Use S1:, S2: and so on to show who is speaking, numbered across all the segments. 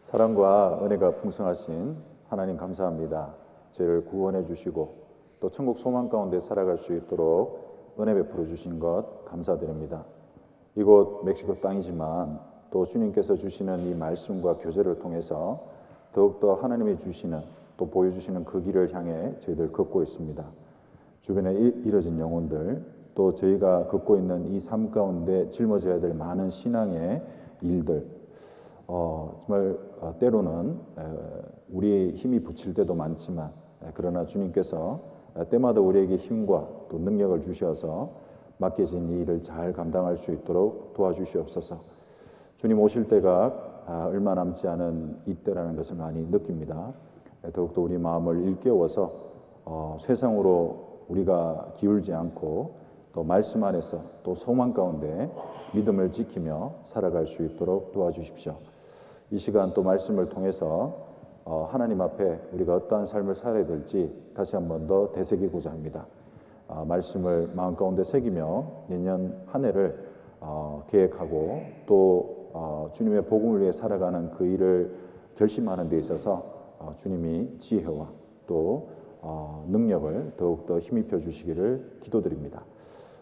S1: 사랑과 은혜가 풍성하신 하나님 감사합니다. 저희를 구원해 주시고 또 천국 소망 가운데 살아갈 수 있도록 은혜 베풀어 주신 것 감사드립니다. 이곳 멕시코 땅이지만 또 주님께서 주시는 이 말씀과 교제를 통해서 더욱더 하나님이 주시는 또 보여주시는 그 길을 향해 저희들 걷고 있습니다. 주변에 이뤄진 영혼들 또 저희가 걷고 있는 이 삶 가운데 짊어져야 될 많은 신앙의 일들 정말 때로는 우리의 힘이 부칠 때도 많지만 그러나 주님께서 때마다 우리에게 힘과 또 능력을 주셔서 맡겨진 이 일을 잘 감당할 수 있도록 도와주시옵소서. 주님 오실 때가 얼마 남지 않은 이때라는 것을 많이 느낍니다. 더욱더 우리 마음을 일깨워서 세상으로 우리가 기울지 않고 또 말씀 안에서 또 소망 가운데 믿음을 지키며 살아갈 수 있도록 도와주십시오. 이 시간 또 말씀을 통해서 하나님 앞에 우리가 어떠한 삶을 살아야 될지 다시 한 번 더 되새기고자 합니다. 말씀을 마음 가운데 새기며 내년 한 해를 계획하고 또 주님의 복음을 위해 살아가는 그 일을 결심하는 데 있어서 주님이 지혜와 또 능력을 더욱더 힘입혀 주시기를 기도드립니다.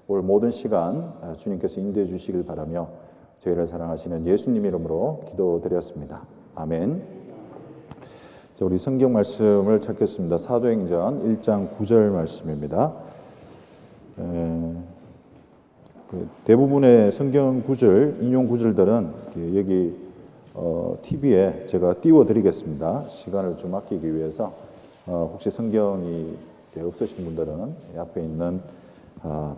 S1: 올 모든 시간 주님께서 인도해 주시길 바라며 저희를 사랑하시는 예수님 이름으로 기도드렸습니다. 아멘. 자, 우리 성경 말씀을 찾겠습니다. 사도행전 1장 9절 말씀입니다. 대부분의 성경 구절, 인용 구절들은 여기 TV에 제가 띄워드리겠습니다. 시간을 좀 아끼기 위해서 혹시 성경이 없으신 분들은 앞에 있는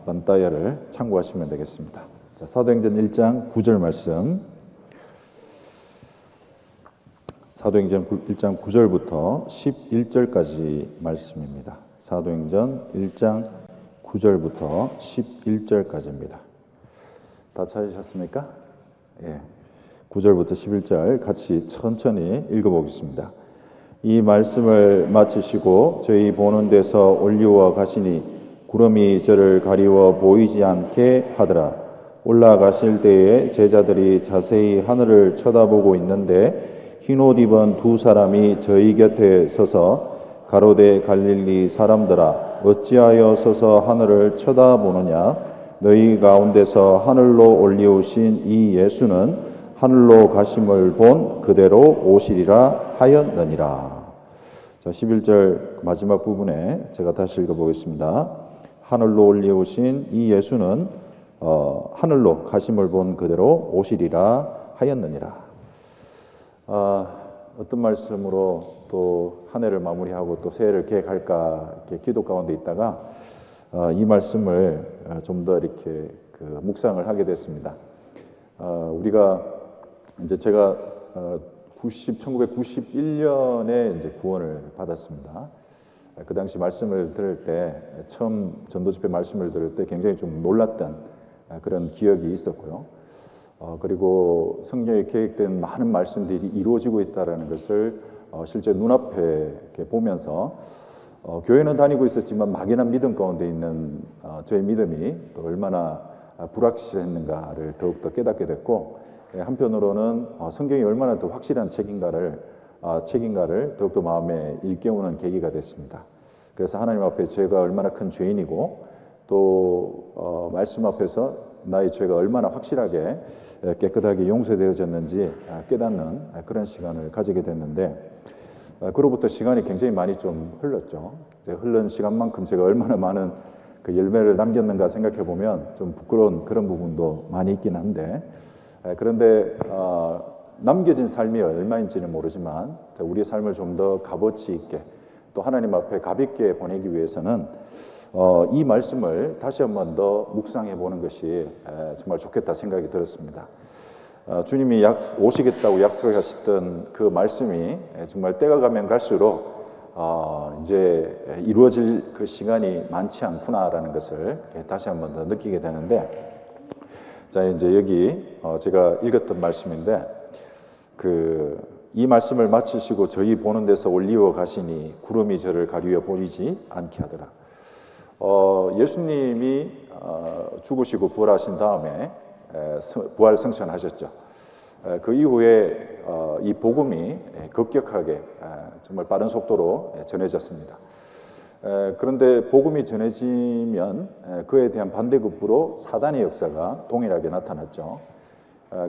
S1: 판타이어를 참고하시면 되겠습니다. 자, 사도행전 1장 9절 말씀. 사도행전 1장 9절부터 11절까지 말씀입니다. 사도행전 1장 9절부터 11절까지입니다. 다 찾으셨습니까? 예. 9절부터 11절 같이 천천히 읽어보겠습니다. 이 말씀을 마치시고 저희 보는 데서 올리워 가시니 구름이 저를 가리워 보이지 않게 하더라. 올라가실 때에 제자들이 자세히 하늘을 쳐다보고 있는데 흰옷 입은 두 사람이 저희 곁에 서서 가로되 갈릴리 사람들아 어찌하여 서서 하늘을 쳐다보느냐 너희 가운데서 하늘로 올리우신 이 예수는 하늘로 가심을 본 그대로 오시리라 하였느니라. 자, 11절 마지막 부분에 제가 다시 읽어보겠습니다. 하늘로 올리우신 이 예수는 하늘로 가심을 본 그대로 오시리라 하였느니라. 어떤 말씀으로 또 한 해를 마무리하고 또 새해를 계획할까 이렇게 기도 가운데 있다가 이 말씀을 좀 더 이렇게 묵상을 하게 됐습니다. 우리가 이제 제가 1991년에 이제 구원을 받았습니다. 그 당시 말씀을 들을 때 처음 전도 집회 말씀을 들을 때 굉장히 좀 놀랐던 그런 기억이 있었고요. 그리고 성경에 계획된 많은 말씀들이 이루어지고 있다는 것을 실제 눈앞에 이렇게 보면서 교회는 다니고 있었지만 막연한 믿음 가운데 있는 저의 믿음이 또 얼마나 불확실했는가를 더욱더 깨닫게 됐고 한편으로는 성경이 얼마나 더 확실한 책임가를 더욱더 마음에 일깨우는 계기가 됐습니다. 그래서 하나님 앞에 제가 얼마나 큰 죄인이고 또 말씀 앞에서 나의 죄가 얼마나 확실하게 깨끗하게 용서되어졌는지 깨닫는 그런 시간을 가지게 됐는데 그로부터 시간이 굉장히 많이 좀 흘렀죠. 흐른 시간만큼 제가 얼마나 많은 그 열매를 남겼는가 생각해 보면 좀 부끄러운 그런 부분도 많이 있긴 한데 그런데 남겨진 삶이 얼마인지는 모르지만 우리의 삶을 좀 더 값어치 있게 또 하나님 앞에 가볍게 보내기 위해서는 이 말씀을 다시 한 번 더 묵상해 보는 것이 정말 좋겠다 생각이 들었습니다. 주님이 오시겠다고 약속하셨던 그 말씀이 정말 때가 가면 갈수록 이제 이루어질 그 시간이 많지 않구나라는 것을 다시 한 번 더 느끼게 되는데 자 이제 여기 제가 읽었던 말씀인데 이 말씀을 마치시고 저희 보는 데서 올리워 가시니 구름이 저를 가리워 보이지 않게 하더라. 예수님이 죽으시고 부활하신 다음에 부활 승천하셨죠. 그 이후에 이 복음이 급격하게 정말 빠른 속도로 전해졌습니다. 그런데 복음이 전해지면 그에 대한 반대급부로 사단의 역사가 동일하게 나타났죠.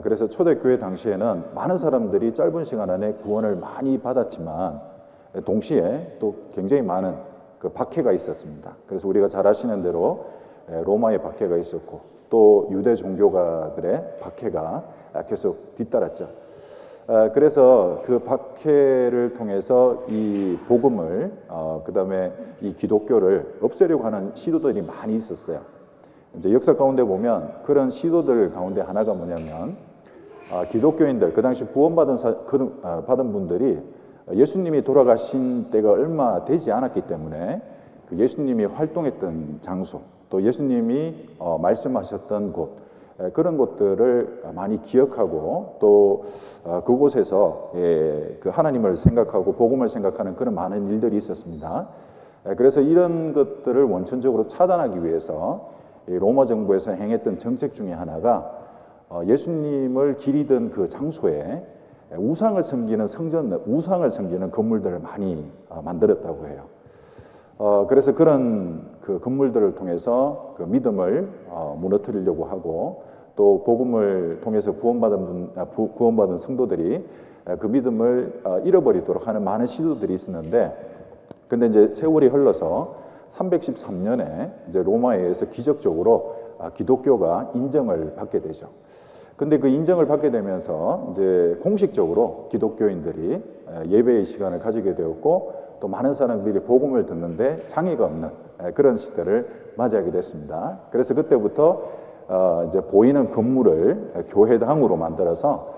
S1: 그래서 초대교회 당시에는 많은 사람들이 짧은 시간 안에 구원을 많이 받았지만 동시에 또 굉장히 많은 그 박해가 있었습니다. 그래서 우리가 잘 아시는 대로 로마의 박해가 있었고 또 유대 종교가들의 박해가 계속 뒤따랐죠. 그래서 그 박해를 통해서 이 복음을 그다음에 이 기독교를 없애려고 하는 시도들이 많이 있었어요. 이제 역사 가운데 보면 그런 시도들 가운데 하나가 뭐냐면 기독교인들 그 당시 구원받은 받은 분들이 예수님이 돌아가신 때가 얼마 되지 않았기 때문에 그 예수님이 활동했던 장소 또 예수님이 말씀하셨던 곳 그런 곳들을 많이 기억하고 또 그곳에서 그 하나님을 생각하고 복음을 생각하는 그런 많은 일들이 있었습니다. 그래서 이런 것들을 원천적으로 차단하기 위해서 로마 정부에서 행했던 정책 중에 하나가 예수님을 기리던 그 장소에 우상을 섬기는 성전, 우상을 섬기는 건물들을 많이 만들었다고 해요. 그래서 그런 그 건물들을 통해서 그 믿음을 무너뜨리려고 하고 또 복음을 통해서 구원받은 성도들이 그 믿음을 잃어버리도록 하는 많은 시도들이 있었는데, 근데 이제 세월이 흘러서 313년에 이제 로마에 의해서 기적적으로 기독교가 인정을 받게 되죠. 근데 그 인정을 받게 되면서 이제 공식적으로 기독교인들이 예배의 시간을 가지게 되었고 또 많은 사람들이 복음을 듣는데 장애가 없는 그런 시대를 맞이하게 됐습니다. 그래서 그때부터 이제 보이는 건물을 교회당으로 만들어서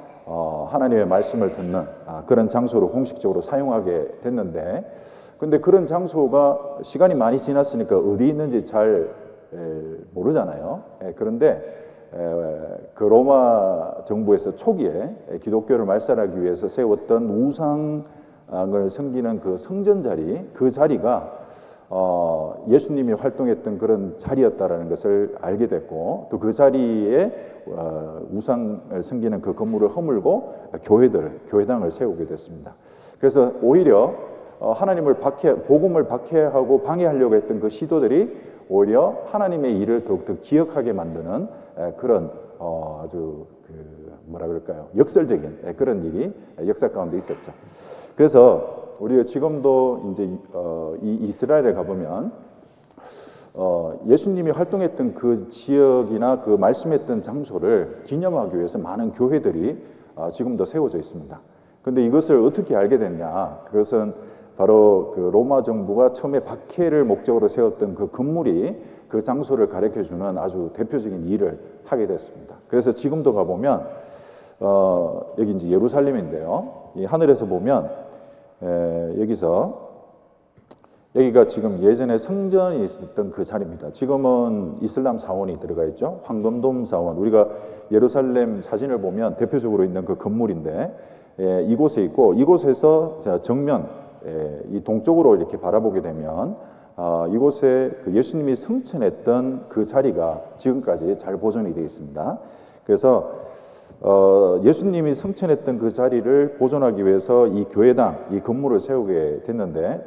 S1: 하나님의 말씀을 듣는 그런 장소로 공식적으로 사용하게 됐는데, 근데 그런 장소가 시간이 많이 지났으니까 어디 있는지 잘 모르잖아요. 그런데 그 로마 정부에서 초기에 기독교를 말살하기 위해서 세웠던 우상을 섬기는 그 성전 자리, 그 자리가 예수님이 활동했던 그런 자리였다라는 것을 알게 됐고, 또 그 자리에 우상을 섬기는 그 건물을 허물고 교회당을 세우게 됐습니다. 그래서 오히려 하나님을 복음을 박해하고 방해하려고 했던 그 시도들이 오히려 하나님의 일을 더욱더 기억하게 만드는 그런 아주 뭐라 그럴까요? 역설적인 그런 일이 역사 가운데 있었죠. 그래서 우리가 지금도 이제 이 이스라엘에 가보면 예수님이 활동했던 그 지역이나 그 말씀했던 장소를 기념하기 위해서 많은 교회들이 지금도 세워져 있습니다. 그런데 이것을 어떻게 알게 됐냐? 그것은 바로 그 로마 정부가 처음에 박해를 목적으로 세웠던 그 건물이 그 장소를 가르쳐주는 아주 대표적인 일을 하게 됐습니다. 그래서 지금도 가보면 여기 이제 예루살렘인데요. 이 하늘에서 보면 여기가 지금 예전에 성전이 있었던 그 자리입니다. 지금은 이슬람 사원이 들어가 있죠. 황금돔 사원. 우리가 예루살렘 사진을 보면 대표적으로 있는 그 건물인데 이곳에 있고, 이곳에서 정면 이 동쪽으로 이렇게 바라보게 되면 이곳에 그 예수님이 성천했던 그 자리가 지금까지 잘 보존이 되어 있습니다. 그래서 예수님이 성천했던 그 자리를 보존하기 위해서 이 교회당, 이 건물을 세우게 됐는데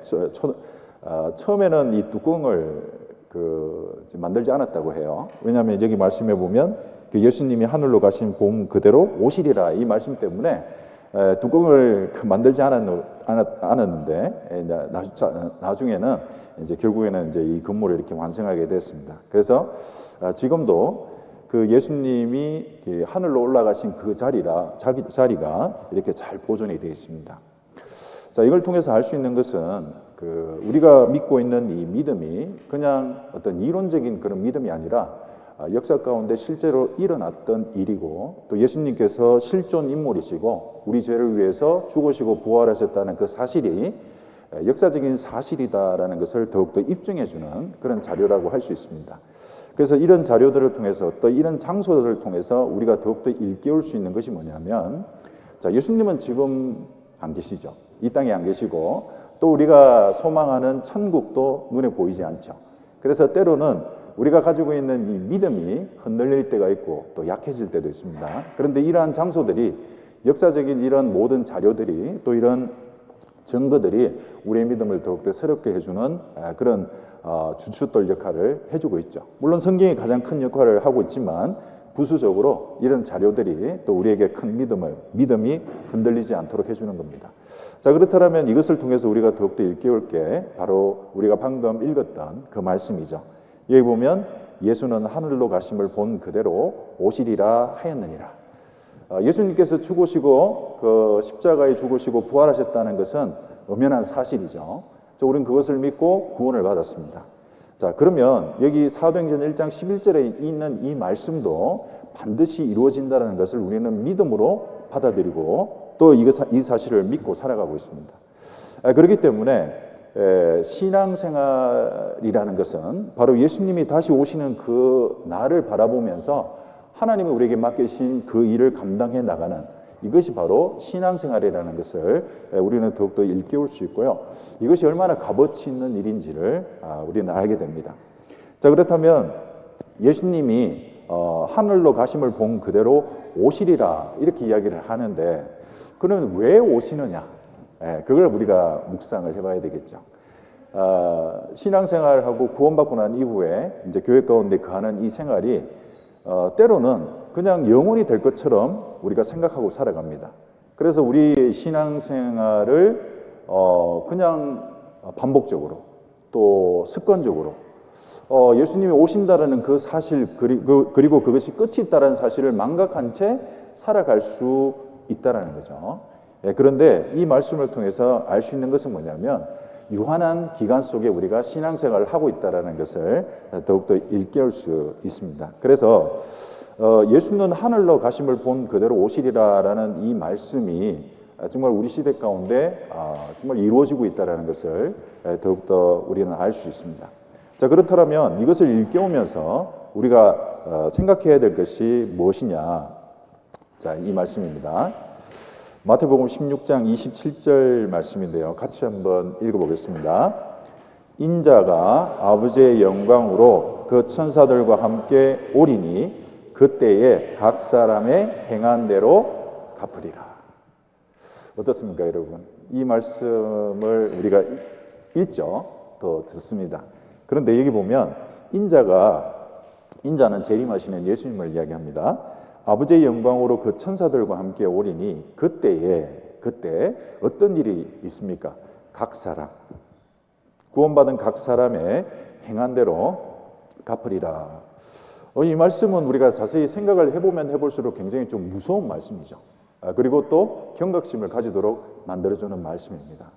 S1: 처음에는 이 뚜껑을 만들지 않았다고 해요. 왜냐하면 여기 말씀해 보면 그 예수님이 하늘로 가신 봄 그대로 오시리라 이 말씀 때문에 뚜껑을 만들지 않았는데 나중에는 이제 결국에는 이제 이 건물을 이렇게 완성하게 됐습니다. 그래서 지금도 그 예수님이 하늘로 올라가신 그 자리가 이렇게 잘 보존이 되어 있습니다. 자, 이걸 통해서 알 수 있는 것은 우리가 믿고 있는 이 믿음이 그냥 어떤 이론적인 그런 믿음이 아니라 역사 가운데 실제로 일어났던 일이고, 또 예수님께서 실존 인물이시고 우리 죄를 위해서 죽으시고 부활하셨다는 그 사실이 역사적인 사실이다라는 것을 더욱더 입증해주는 그런 자료라고 할 수 있습니다. 그래서 이런 자료들을 통해서 또 이런 장소들을 통해서 우리가 더욱더 일깨울 수 있는 것이 뭐냐면, 자, 예수님은 지금 안 계시죠. 이 땅에 안 계시고 또 우리가 소망하는 천국도 눈에 보이지 않죠. 그래서 때로는 우리가 가지고 있는 이 믿음이 흔들릴 때가 있고 또 약해질 때도 있습니다. 그런데 이러한 장소들이 역사적인 이런 모든 자료들이 또 이런 증거들이 우리의 믿음을 더욱더 새롭게 해주는 그런 주춧돌 역할을 해주고 있죠. 물론 성경이 가장 큰 역할을 하고 있지만 부수적으로 이런 자료들이 또 우리에게 큰 믿음이 흔들리지 않도록 해주는 겁니다. 자, 그렇다면 이것을 통해서 우리가 더욱더 일깨울 게 바로 우리가 방금 읽었던 그 말씀이죠. 여기 보면 예수는 하늘로 가심을 본 그대로 오시리라 하였느니라. 예수님께서 죽으시고 그 십자가에 죽으시고 부활하셨다는 것은 엄연한 사실이죠. 우리는 그것을 믿고 구원을 받았습니다. 자, 그러면 여기 사도행전 1장 11절에 있는 이 말씀도 반드시 이루어진다는 것을 우리는 믿음으로 받아들이고 또 이 사실을 믿고 살아가고 있습니다. 그렇기 때문에 신앙생활이라는 것은 바로 예수님이 다시 오시는 그 날을 바라보면서 하나님이 우리에게 맡기신 그 일을 감당해 나가는 이것이 바로 신앙생활이라는 것을 우리는 더욱더 일깨울 수 있고요. 이것이 얼마나 값어치 있는 일인지를 우리는 알게 됩니다. 자, 그렇다면 예수님이 하늘로 가심을 본 그대로 오시리라 이렇게 이야기를 하는데 그러면 왜 오시느냐? 그걸 우리가 묵상을 해봐야 되겠죠. 신앙생활하고 구원받고 난 이후에 이제 교회 가운데 거하는 이 생활이 때로는 그냥 영원히 될 것처럼 우리가 생각하고 살아갑니다. 그래서 우리 신앙생활을 그냥 반복적으로 또 습관적으로 예수님이 오신다라는 그 사실 그리고 그것이 끝이 있다는 사실을 망각한 채 살아갈 수 있다라는 거죠. 그런데 이 말씀을 통해서 알 수 있는 것은 뭐냐면 유한한 기간 속에 우리가 신앙생활을 하고 있다라는 것을 더욱더 일깨울 수 있습니다. 그래서 예수는 하늘로 가심을 본 그대로 오시리라라는 이 말씀이 정말 우리 시대 가운데 정말 이루어지고 있다라는 것을 더욱더 우리는 알 수 있습니다. 자, 그렇다면 이것을 일깨우면서 우리가 생각해야 될 것이 무엇이냐? 자, 이 말씀입니다. 마태복음 16장 27절 말씀인데요. 같이 한번 읽어보겠습니다. 인자가 아버지의 영광으로 그 천사들과 함께 오리니 그때에 각 사람의 행한 대로 갚으리라. 어떻습니까, 여러분? 이 말씀을 우리가 읽죠. 또 듣습니다. 그런데 여기 보면 인자는 재림하시는 예수님을 이야기합니다. 아버지의 영광으로 그 천사들과 함께 오리니 그때 어떤 일이 있습니까? 각 사람 구원받은 각 사람의 행한 대로 갚으리라. 이 말씀은 우리가 자세히 생각을 해보면 해볼수록 굉장히 좀 무서운 말씀이죠. 그리고 또 경각심을 가지도록 만들어주는 말씀입니다.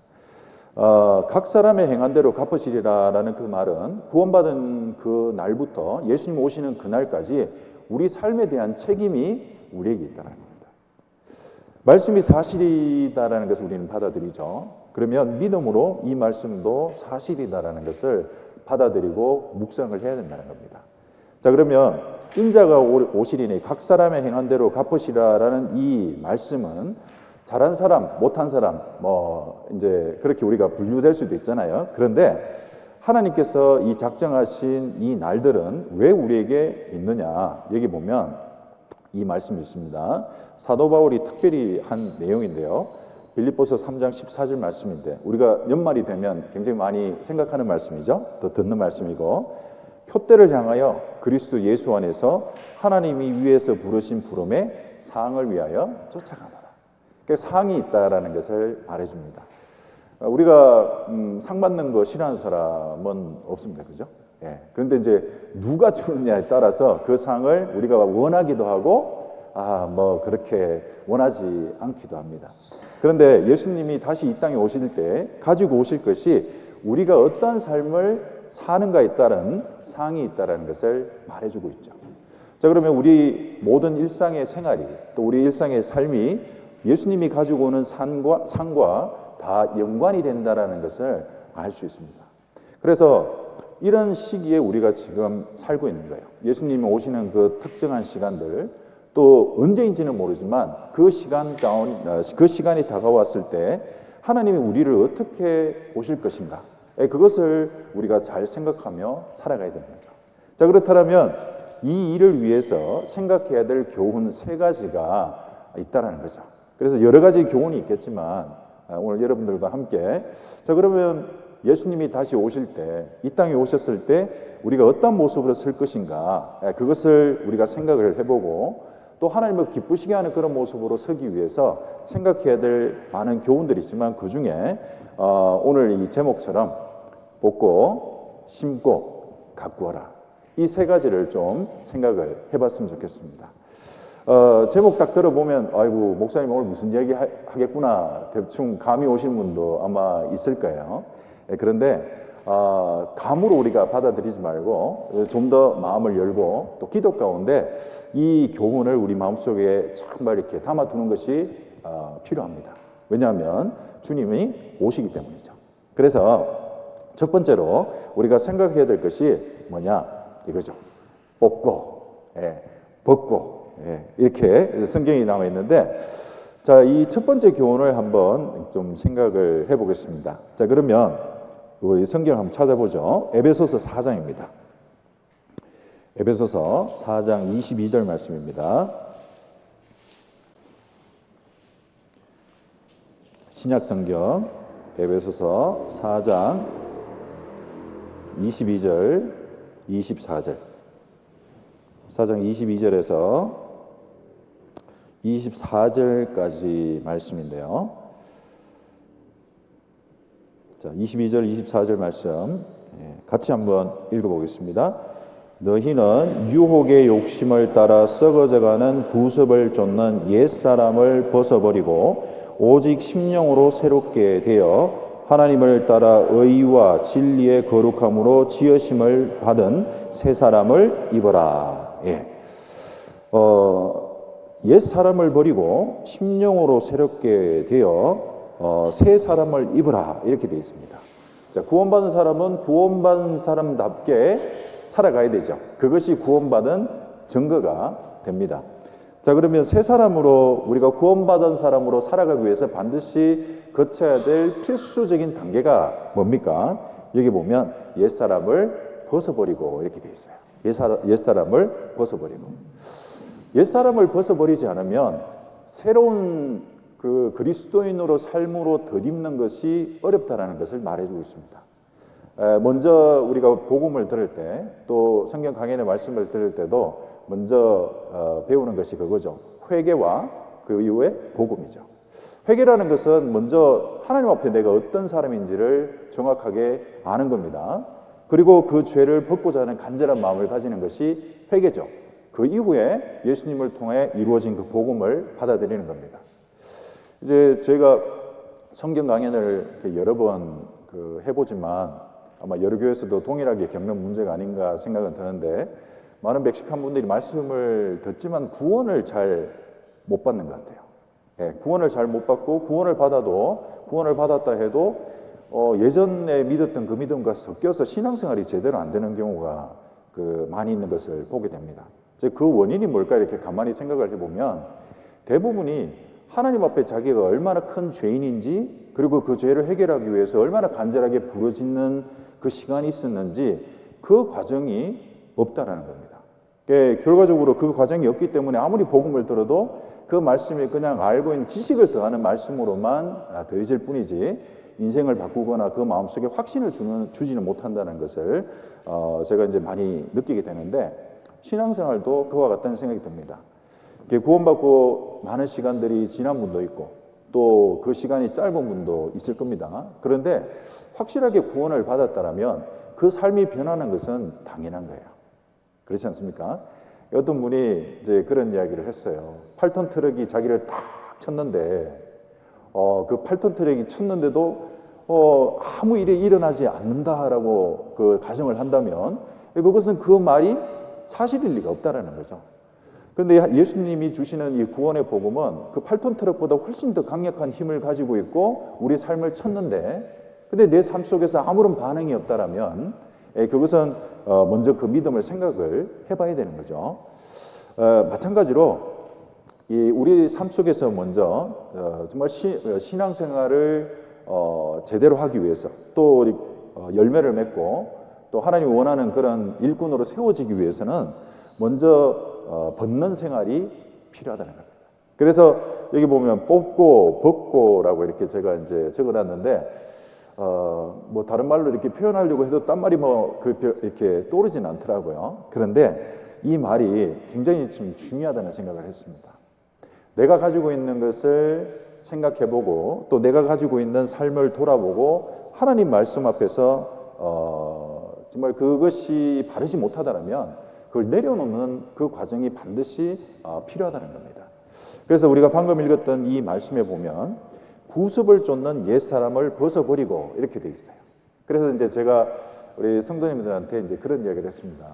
S1: 각 사람의 행한 대로 갚으시리라라는 그 말은 구원받은 그 날부터 예수님 오시는 그날까지 우리 삶에 대한 책임이 우리에게 있다는 겁니다. 말씀이 사실이다라는 것을 우리는 받아들이죠. 그러면 믿음으로 이 말씀도 사실이다라는 것을 받아들이고 묵상을 해야 된다는 겁니다. 자, 그러면 인자가 오시리니 각 사람의 행한 대로 갚으시라라는 이 말씀은 잘한 사람, 못한 사람, 이제 그렇게 우리가 분류될 수도 있잖아요. 그런데 하나님께서 이 작정하신 이 날들은 왜 우리에게 있느냐? 여기 보면 이 말씀이 있습니다. 사도 바울이 특별히 한 내용인데요. 빌립보서 3장 14절 말씀인데 우리가 연말이 되면 굉장히 많이 생각하는 말씀이죠. 또 듣는 말씀이고 표대를 향하여 그리스도 예수 안에서 하나님이 위에서 부르신 부름의 상을 위하여 쫓아가노라. 그러니까 상이 있다라는 것을 말해줍니다. 우리가 상 받는 거 싫어하는 사람은 없습니다. 그죠? 예. 그런데 이제 누가 주느냐에 따라서 그 상을 우리가 원하기도 하고 그렇게 원하지 않기도 합니다. 그런데 예수님이 다시 이 땅에 오실 때 가지고 오실 것이 우리가 어떠한 삶을 사는가에 따른 상이 있다는 것을 말해주고 있죠. 자, 그러면 우리 모든 일상의 생활이 또 우리 일상의 삶이 예수님이 가지고 오는 상과 다 연관이 된다는 것을 알 수 있습니다. 그래서 이런 시기에 우리가 지금 살고 있는 거예요. 예수님이 오시는 그 특정한 시간들 또 언제인지는 모르지만 그 시간이 다가왔을 때 하나님이 우리를 어떻게 오실 것인가 그것을 우리가 잘 생각하며 살아가야 되는 거죠. 자, 그렇다면 이 일을 위해서 생각해야 될 교훈 3가지가 있다는 거죠. 그래서 여러 가지 교훈이 있겠지만 오늘 여러분들과 함께 자 그러면 예수님이 다시 오실 때 이 땅에 오셨을 때 우리가 어떤 모습으로 설 것인가 그것을 우리가 생각을 해보고 또 하나님을 기쁘시게 하는 그런 모습으로 서기 위해서 생각해야 될 많은 교훈들이 있지만 그 중에 오늘 이 제목처럼 뽑고 심고 가꾸어라 이 세 가지를 좀 생각을 해봤으면 좋겠습니다. 제목 딱 들어보면 아이고 목사님 오늘 무슨 이야기 하겠구나 대충 감이 오신 분도 아마 있을 거예요. 그런데 감으로 우리가 받아들이지 말고 좀 더 마음을 열고 또 기도 가운데 이 교훈을 우리 마음속에 정말 이렇게 담아두는 것이 필요합니다. 왜냐하면 주님이 오시기 때문이죠. 그래서 첫 번째로 우리가 생각해야 될 것이 뭐냐 이거죠. 뽑고 벗고 이렇게 성경이 나와 있는데 자, 이 첫 번째 교훈을 한번 좀 생각을 해보겠습니다. 자, 그러면 우리 성경을 한번 찾아보죠. 에베소서 4장입니다. 에베소서 4장 22절 말씀입니다. 신약 성경 에베소서 4장 22절 24절 4장 22절에서 24절까지 말씀인데요. 자, 22절, 24절 말씀 같이 한번 읽어보겠습니다. 너희는 유혹의 욕심을 따라 썩어져가는 구습을 쫓는 옛사람을 벗어버리고 오직 심령으로 새롭게 되어 하나님을 따라 의와 진리의 거룩함으로 지으심을 받은 새 사람을 입어라. 옛 사람을 버리고 심령으로 새롭게 되어 새 사람을 입으라 이렇게 되어 있습니다. 자, 구원받은 사람은 구원받은 사람답게 살아가야 되죠. 그것이 구원받은 증거가 됩니다. 자, 그러면 새 사람으로 우리가 구원받은 사람으로 살아가기 위해서 반드시 거쳐야 될 필수적인 단계가 뭡니까? 여기 보면 옛 사람을 벗어버리고 이렇게 되어 있어요. 옛 사람을 벗어버리고 옛 사람을 벗어버리지 않으면 새로운 그 그리스도인으로 삶으로 덧입는 것이 어렵다라는 것을 말해주고 있습니다. 먼저 우리가 복음을 들을 때 또 성경 강연의 말씀을 들을 때도 먼저 배우는 것이 그거죠. 회개와 그 이후에 복음이죠. 회개라는 것은 먼저 하나님 앞에 내가 어떤 사람인지를 정확하게 아는 겁니다. 그리고 그 죄를 벗고자 하는 간절한 마음을 가지는 것이 회개죠. 그 이후에 예수님을 통해 이루어진 그 복음을 받아들이는 겁니다. 이제 저희가 성경 강연을 여러 번 해보지만 아마 여러 교회에서도 동일하게 겪는 문제가 아닌가 생각은 드는데 많은 멕시칸 분들이 말씀을 듣지만 구원을 잘 못 받는 것 같아요. 구원을 잘 못 받고 구원을 받았다 해도 예전에 믿었던 그 믿음과 섞여서 신앙생활이 제대로 안 되는 경우가 많이 있는 것을 보게 됩니다. 그 원인이 뭘까 이렇게 가만히 생각을 해보면 대부분이 하나님 앞에 자기가 얼마나 큰 죄인인지 그리고 그 죄를 해결하기 위해서 얼마나 간절하게 부르짖는 그 시간이 있었는지 그 과정이 없다라는 겁니다. 결과적으로 그 과정이 없기 때문에 아무리 복음을 들어도 그 말씀이 그냥 알고 있는 지식을 더하는 말씀으로만 더해질 뿐이지 인생을 바꾸거나 그 마음속에 확신을 주지는 못한다는 것을 제가 이제 많이 느끼게 되는데 신앙생활도 그와 같다는 생각이 듭니다. 구원받고 많은 시간들이 지난 분도 있고 또 그 시간이 짧은 분도 있을 겁니다. 그런데 확실하게 구원을 받았다면 그 삶이 변하는 것은 당연한 거예요. 그렇지 않습니까? 어떤 분이 이제 그런 이야기를 했어요. 8톤 트럭이 자기를 딱 쳤는데 그 8톤 트럭이 쳤는데도 아무 일이 일어나지 않는다라고 그 가정을 한다면 그것은 그 말이 사실일 리가 없다라는 거죠. 그런데 예수님이 주시는 이 구원의 복음은 그 8톤 트럭보다 훨씬 더 강력한 힘을 가지고 있고 우리 삶을 쳤는데 근데 내 삶 속에서 아무런 반응이 없다라면 그것은 먼저 그 믿음을 생각을 해봐야 되는 거죠. 마찬가지로 우리 삶 속에서 먼저 정말 신앙생활을 제대로 하기 위해서 또 열매를 맺고 또 하나님이 원하는 그런 일꾼으로 세워지기 위해서는 먼저 벗는 생활이 필요하다는 겁니다. 그래서 여기 보면 뽑고 벗고라고 이렇게 제가 이제 적어놨는데 뭐 다른 말로 이렇게 표현하려고 해도 딴 말이 뭐 이렇게 떠오르진 않더라고요. 그런데 이 말이 굉장히 좀 중요하다는 생각을 했습니다. 내가 가지고 있는 것을 생각해보고 또 내가 가지고 있는 삶을 돌아보고 하나님 말씀 앞에서 정말 그것이 바르지 못하다면 그걸 내려놓는 그 과정이 반드시 필요하다는 겁니다. 그래서 우리가 방금 읽었던 이 말씀에 보면 구습을 쫓는 옛사람을 벗어버리고 이렇게 돼 있어요. 그래서 이제 제가 우리 성도님들한테 이제 그런 이야기를 했습니다.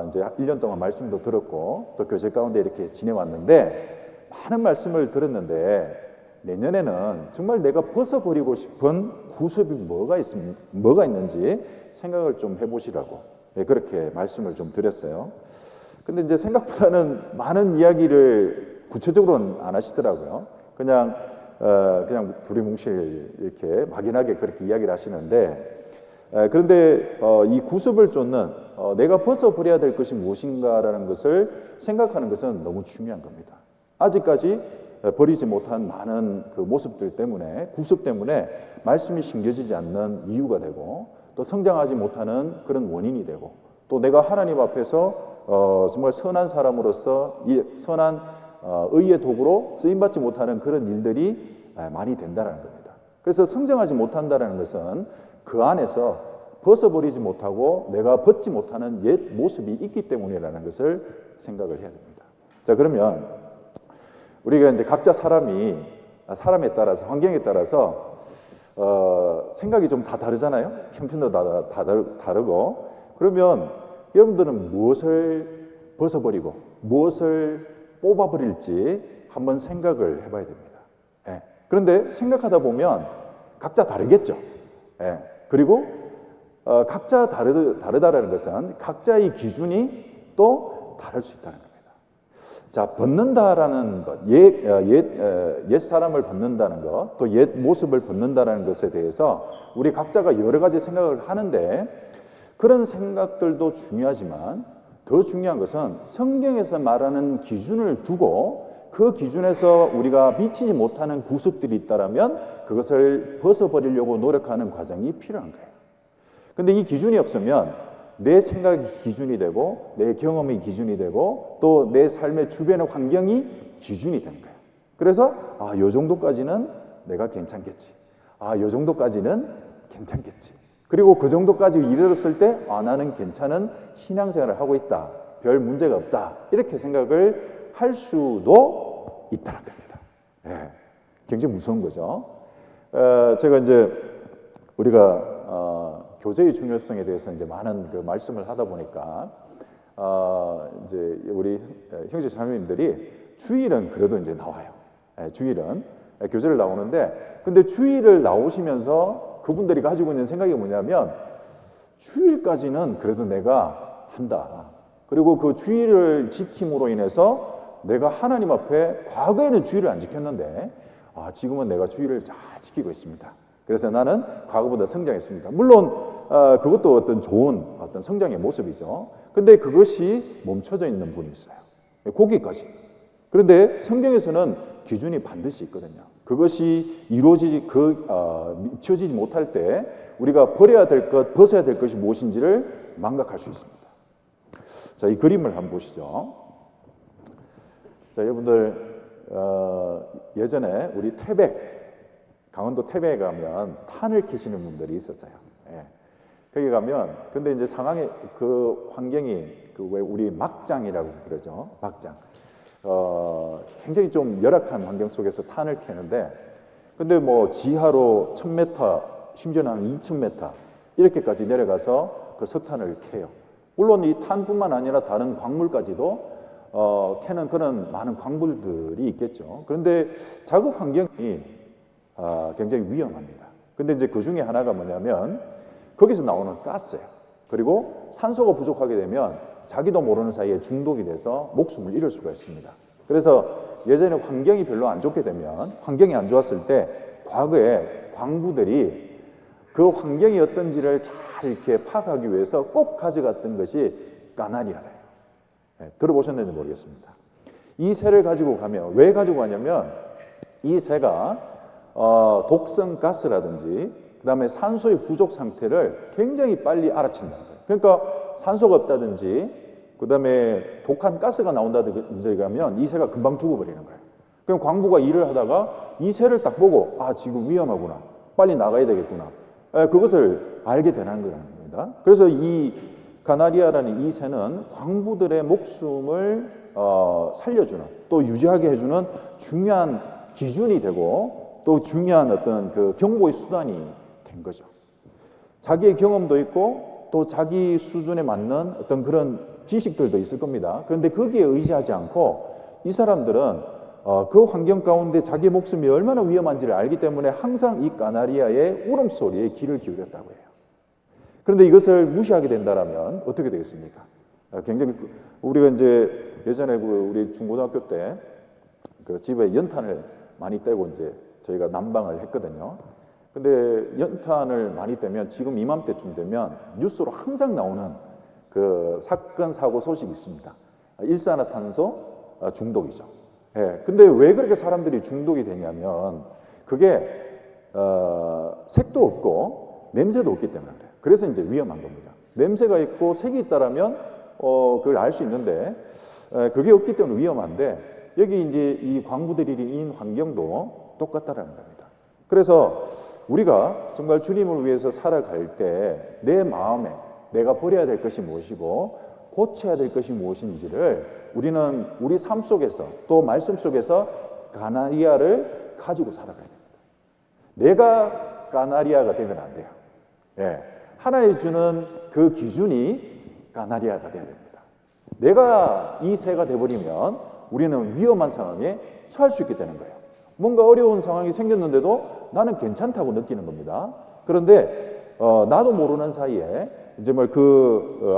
S1: 이제 1년 동안 말씀도 들었고 또 교제 가운데 이렇게 지내왔는데 많은 말씀을 들었는데 내년에는 정말 내가 벗어버리고 싶은 구습이 뭐가 있는지 생각을 좀 해보시라고 그렇게 말씀을 좀 드렸어요. 근데 이제 생각보다는 많은 이야기를 구체적으로는 안 하시더라고요. 그냥 두리뭉실 이렇게 막연하게 그렇게 이야기를 하시는데 그런데 이 구습을 쫓는 내가 벗어버려야 될 것이 무엇인가라는 것을 생각하는 것은 너무 중요한 겁니다. 아직까지 버리지 못한 많은 그 모습들 때문에 구습 때문에 말씀이 심겨지지 않는 이유가 되고 또 성장하지 못하는 그런 원인이 되고 또 내가 하나님 앞에서 정말 선한 사람으로서 이 선한 의의 도구로 쓰임받지 못하는 그런 일들이 많이 된다는 겁니다. 그래서 성장하지 못한다는 것은 그 안에서 벗어버리지 못하고 내가 벗지 못하는 옛 모습이 있기 때문이라는 것을 생각을 해야 됩니다. 자, 그러면 우리가 이제 각자 사람에 따라서 환경에 따라서 생각이 좀 다 다르잖아요. 형편도 다 다르고 그러면 여러분들은 무엇을 벗어버리고 무엇을 뽑아버릴지 한번 생각을 해봐야 됩니다. 그런데 생각하다 보면 각자 다르겠죠. 그리고 각자 다르다라는 것은 각자의 기준이 또 다를 수 있다는 겁니다. 자, 벗는다라는 것, 옛 사람을 벗는다는 것, 또 옛 모습을 벗는다라는 것에 대해서 우리 각자가 여러 가지 생각을 하는데 그런 생각들도 중요하지만 더 중요한 것은 성경에서 말하는 기준을 두고 그 기준에서 우리가 미치지 못하는 구습들이 있다면 그것을 벗어버리려고 노력하는 과정이 필요한 거예요. 근데 이 기준이 없으면 내 생각이 기준이 되고 내 경험이 기준이 되고 또 내 삶의 주변의 환경이 기준이 되는 거예요. 그래서 요 정도까지는 내가 괜찮겠지. 요 정도까지는 괜찮겠지. 그리고 그 정도까지 이르렀을 때 나는 괜찮은 신앙생활을 하고 있다. 별 문제가 없다. 이렇게 생각을 할 수도 있다는 겁니다. 굉장히 무서운 거죠. 제가 이제 우리가 교제의 중요성에 대해서 이제 많은 그 말씀을 하다 보니까 이제 우리 형제 자매님들이 주일은 그래도 이제 나와요. 주일은 교제를 나오는데 근데 주일을 나오시면서 그분들이 가지고 있는 생각이 뭐냐면 주일까지는 그래도 내가 한다. 그리고 그 주일을 지킴으로 인해서 내가 하나님 앞에 과거에는 주일을 안 지켰는데 지금은 내가 주일을 잘 지키고 있습니다. 그래서 나는 과거보다 성장했습니다. 물론 그것도 어떤 좋은 어떤 성장의 모습이죠. 근데 그것이 멈춰져 있는 분이 있어요. 거기까지. 그런데 성경에서는 기준이 반드시 있거든요. 그것이 미쳐지지 못할 때 우리가 버려야 될 것, 벗어야 될 것이 무엇인지를 망각할 수 있습니다. 자, 이 그림을 한번 보시죠. 자, 여러분들 예전에 우리 강원도 태백에 가면 탄을 캐시는 분들이 있었어요. 거기 가면 근데 이제 상황이 그 환경이 왜 우리 막장이라고 그러죠. 막장. 굉장히 좀 열악한 환경 속에서 탄을 캐는데 근데 뭐 지하로 1000m 심지어는 한 2000m 이렇게까지 내려가서 그 석탄을 캐요. 물론 이 탄뿐만 아니라 다른 광물까지도 캐는 그런 많은 광물들이 있겠죠. 그런데 작업 환경이 굉장히 위험합니다. 근데 이제 그 중에 하나가 뭐냐면 거기서 나오는 가스예요. 그리고 산소가 부족하게 되면 자기도 모르는 사이에 중독이 돼서 목숨을 잃을 수가 있습니다. 그래서 예전에 환경이 별로 안 좋게 되면 환경이 안 좋았을 때 과거에 광부들이 그 환경이 어떤지를 잘 이렇게 파악하기 위해서 꼭 가져갔던 것이 까나리아래요. 들어보셨는지 모르겠습니다. 이 새를 가지고 가면 왜 가지고 가냐면 이 새가 독성 가스라든지 그다음에 산소의 부족 상태를 굉장히 빨리 알아챈다는 거예요. 그러니까 산소가 없다든지 그다음에 독한 가스가 나온다든지 하면 이 새가 금방 죽어버리는 거예요. 그럼 광부가 일을 하다가 이 새를 딱 보고 아 지금 위험하구나, 빨리 나가야 되겠구나, 그것을 알게 되는 겁니다. 그래서 이 가나리아라는 이 새는 광부들의 목숨을 살려주는, 또 유지하게 해주는 중요한 기준이 되고 또 중요한 어떤 그 경보의 수단이 된 거죠. 자기의 경험도 있고 또 자기 수준에 맞는 어떤 그런 지식들도 있을 겁니다. 그런데 거기에 의지하지 않고 이 사람들은 그 환경 가운데 자기 목숨이 얼마나 위험한지를 알기 때문에 항상 이 가나리아의 울음소리에 귀를 기울였다고 해요. 그런데 이것을 무시하게 된다면 어떻게 되겠습니까? 굉장히 우리가 이제 예전에 우리 중고등학교 때 그 집에 연탄을 많이 떼고 이제 저희가 난방을 했거든요. 근데 연탄을 많이 떼면 지금 이맘때쯤 되면 뉴스로 항상 나오는 그 사건 사고 소식이 있습니다. 일산화탄소 중독이죠. 예. 근데 왜 그렇게 사람들이 중독이 되냐면 그게 색도 없고 냄새도 없기 때문에 그래요. 그래서 이제 위험한 겁니다. 냄새가 있고 색이 있다라면 그걸 알 수 있는데 그게 없기 때문에 위험한데 여기 이제 이 광부들이 환경도 똑같다라는 겁니다. 그래서 우리가 정말 주님을 위해서 살아갈 때 내 마음에 내가 버려야 될 것이 무엇이고 고쳐야 될 것이 무엇인지를 우리는 우리 삶 속에서 또 말씀 속에서 가나리아를 가지고 살아가야 됩니다. 내가 가나리아가 되면 안 돼요. 예. 하나님이 주는 그 기준이 가나리아가 되어야 됩니다. 내가 이 새가 되어버리면 우리는 위험한 상황에 처할 수 있게 되는 거예요. 뭔가 어려운 상황이 생겼는데도 나는 괜찮다고 느끼는 겁니다. 그런데 나도 모르는 사이에 이제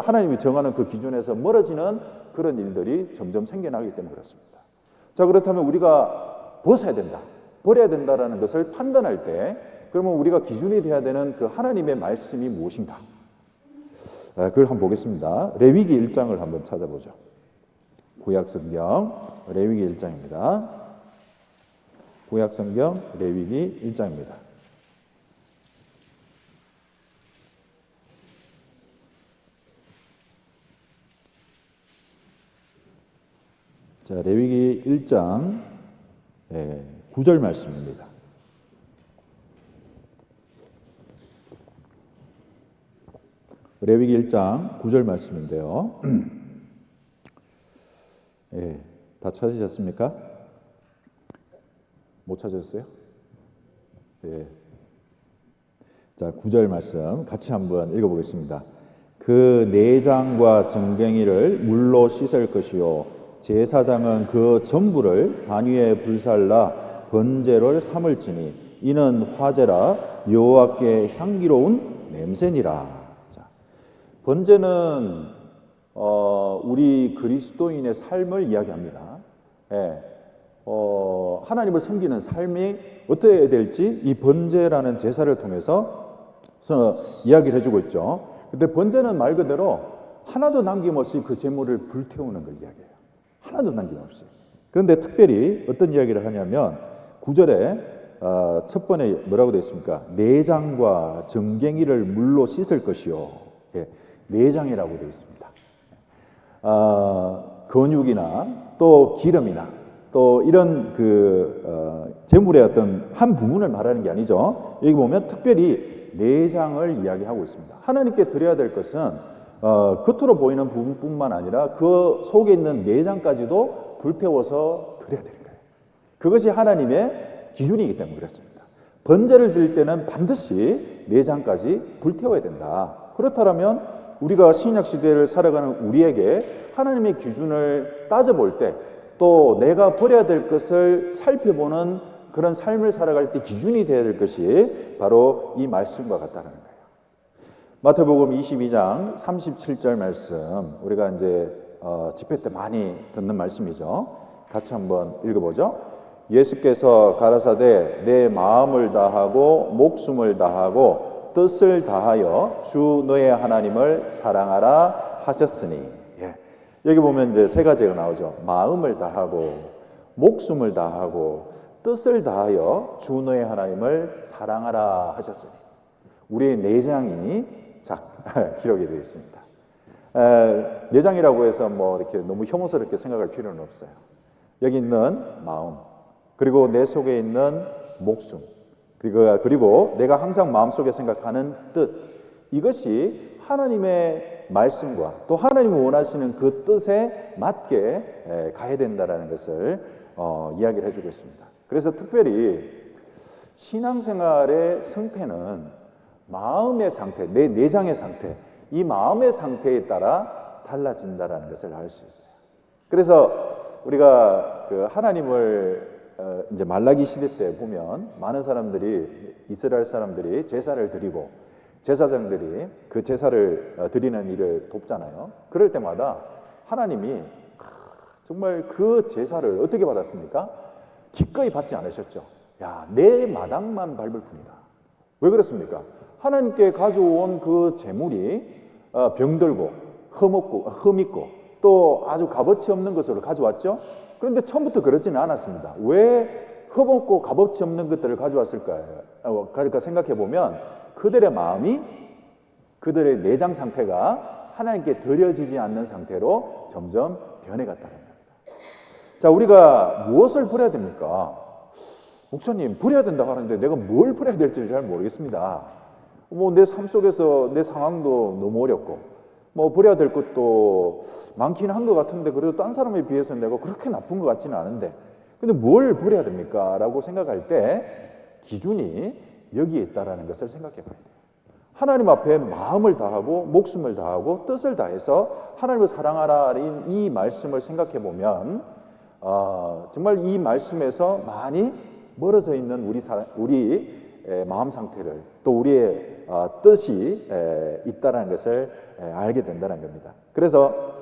S1: 하나님이 정하는 그 기준에서 멀어지는 그런 일들이 점점 생겨나기 때문에 그렇습니다. 자, 그렇다면 우리가 벗어야 된다, 버려야 된다라는 것을 판단할 때 그러면 우리가 기준이 되어야 되는 그 하나님의 말씀이 무엇인가? 그걸 한번 보겠습니다. 레위기 1장을 한번 찾아보죠. 구약성경 레위기 1장입니다. 구약성경 레위기 1장입니다. 자, 레위기 1장 9절 말씀입니다. 레위기 1장 9절 말씀인데요. 다 찾으셨습니까? 못 찾으셨어요? 자, 9절 말씀 같이 한번 읽어보겠습니다. 그 내장과 정갱이를 물로 씻을 것이요 제사장은 그 전부를 단 위에 불살라 번제를 삼을지니 이는 화제라 여호와께 향기로운 냄새니라. 자, 번제는 우리 그리스도인의 삶을 이야기합니다. 하나님을 섬기는 삶이 어떻게 해야 될지 이 번제라는 제사를 통해서 이야기를 해주고 있죠. 근데 번제는 말 그대로 하나도 남김없이 그 제물을 불태우는 걸 이야기해요. 하나도 남김없이. 그런데 특별히 어떤 이야기를 하냐면 9절에 첫 번에 뭐라고 되어 있습니까? 내장과 정갱이를 물로 씻을 것이요. 내장이라고 되어 있습니다. 근육이나 또 기름이나 또 이런 제물의 어떤 한 부분을 말하는 게 아니죠. 여기 보면 특별히 내장을 이야기하고 있습니다. 하나님께 드려야 될 것은 겉으로 보이는 부분뿐만 아니라 그 속에 있는 내장까지도 불태워서 드려야 되는 거예요. 그것이 하나님의 기준이기 때문에 그렇습니다. 번제를 드릴 때는 반드시 내장까지 불태워야 된다. 그렇다면 우리가 신약 시대를 살아가는 우리에게 하나님의 기준을 따져볼 때 또 내가 버려야 될 것을 살펴보는 그런 삶을 살아갈 때 기준이 되어야 될 것이 바로 이 말씀과 같다는 거예요. 마태복음 22장 37절 말씀, 우리가 이제 집회 때 많이 듣는 말씀이죠. 같이 한번 읽어보죠. 예수께서 가라사대 내 마음을 다하고 목숨을 다하고 뜻을 다하여 주 너의 하나님을 사랑하라 하셨으니. 여기 보면 이제 세 가지가 나오죠. 마음을 다하고, 목숨을 다하고, 뜻을 다하여 주 너의 하나님을 사랑하라 하셨어요. 우리의 내장이 기록이 되어 있습니다. 내장이라고 해서 뭐 이렇게 너무 혐오스럽게 생각할 필요는 없어요. 여기 있는 마음, 그리고 내 속에 있는 목숨, 그리고 내가 항상 마음속에 생각하는 뜻, 이것이 하나님의 말씀과 또 하나님이 원하시는 그 뜻에 맞게 가야 된다는 것을 이야기를 해주고 있습니다. 그래서 특별히 신앙생활의 승패는 마음의 상태, 내 내장의 상태, 이 마음의 상태에 따라 달라진다는 것을 알 수 있어요. 그래서 우리가 그 하나님을 이제 말라기 시대 때 보면 많은 사람들이, 이스라엘 사람들이 제사를 드리고 제사장들이 그 제사를 드리는 일을 돕잖아요. 그럴 때마다 하나님이 정말 그 제사를 어떻게 받았습니까? 기꺼이 받지 않으셨죠. 야, 내 마당만 밟을 뿐이다. 왜 그렇습니까? 하나님께 가져온 그 제물이 병들고 흠있고 또 아주 값어치 없는 것으로 가져왔죠. 그런데 처음부터 그렇지는 않았습니다. 왜 흠없고 값어치 없는 것들을 가져왔을까요? 그러니까 생각해 보면 그들의 마음이, 그들의 내장 상태가 하나님께 드려지지 않는 상태로 점점 변해갔다는 겁니다. 자, 우리가 무엇을 버려야 됩니까? 목사님, 버려야 된다고 하는데 내가 뭘 버려야 될지 잘 모르겠습니다. 뭐 내 삶 속에서 내 상황도 너무 어렵고 뭐 버려야 될 것도 많긴 한 것 같은데 그래도 딴 사람에 비해서 내가 그렇게 나쁜 것 같지는 않은데 근데 뭘 버려야 됩니까? 라고 생각할 때 기준이 여기에 있다는 것을 생각해 봐야 돼요. 하나님 앞에 마음을 다하고 목숨을 다하고 뜻을 다해서 하나님을 사랑하라는 이 말씀을 생각해 보면 정말 이 말씀에서 많이 멀어져 있는 우리 마음 상태를 또 우리의 뜻이 있다는 것을 알게 된다는 겁니다. 그래서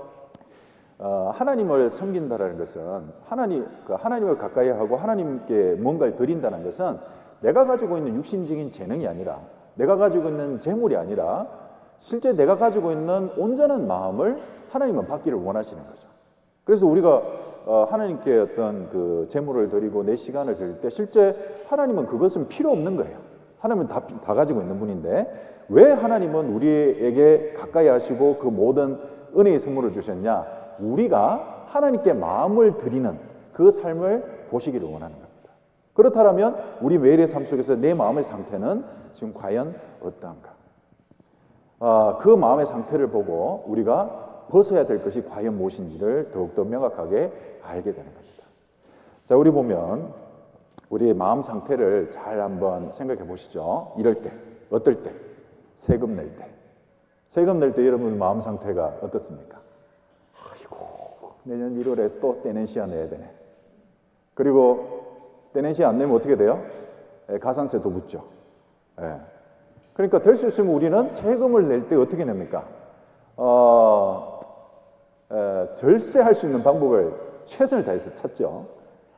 S1: 하나님을 섬긴다는 것은 하나님을 가까이 하고 하나님께 뭔가를 드린다는 것은 내가 가지고 있는 육신적인 재능이 아니라 내가 가지고 있는 재물이 아니라 실제 내가 가지고 있는 온전한 마음을 하나님은 받기를 원하시는 거죠. 그래서 우리가 하나님께 어떤 그 재물을 드리고 내 시간을 드릴 때 실제 하나님은 그것은 필요 없는 거예요. 하나님은 다 가지고 있는 분인데 왜 하나님은 우리에게 가까이 하시고 그 모든 은혜의 선물을 주셨냐? 우리가 하나님께 마음을 드리는 그 삶을 보시기를 원하는 겁니다. 그렇다면 우리 매일의 삶 속에서 내 마음의 상태는 지금 과연 어떠한가? 그 마음의 상태를 보고 우리가 벗어야 될 것이 과연 무엇인지를 더욱더 명확하게 알게 되는 겁니다. 자, 우리 보면 우리의 마음 상태를 잘 한번 생각해 보시죠. 이럴 때, 어떨 때? 세금 낼 때. 세금 낼 때 여러분 마음 상태가 어떻습니까? 아이고, 내년 1월에 또 떼낸시아 내야 되네. 그리고 떼낸시아 안 내면 어떻게 돼요? 가산세도 묻죠. 그러니까 될 수 있으면 우리는 세금을 낼 때 어떻게 냅니까? 절세할 수 있는 방법을 최선을 다해서 찾죠.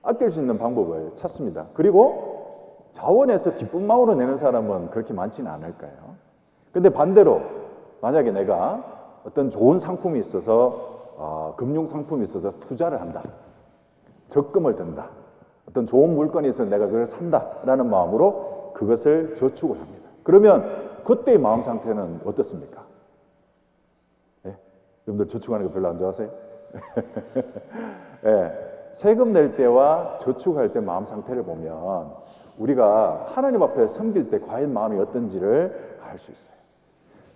S1: 아낄 수 있는 방법을 찾습니다. 그리고 자원에서 기쁜 마음으로 내는 사람은 그렇게 많지는 않을 거예요. 근데 반대로 만약에 내가 어떤 좋은 상품이 있어서 금융 상품이 있어서 투자를 한다. 적금을 든다. 어떤 좋은 물건이 있어서 내가 그걸 산다라는 마음으로 그것을 저축을 합니다. 그러면 그때의 마음 상태는 어떻습니까? 여러분들 저축하는 거 별로 안 좋아하세요? 세금 낼 때와 저축할 때 마음 상태를 보면 우리가 하나님 앞에 섬길 때 과연 마음이 어떤지를 알 수 있어요.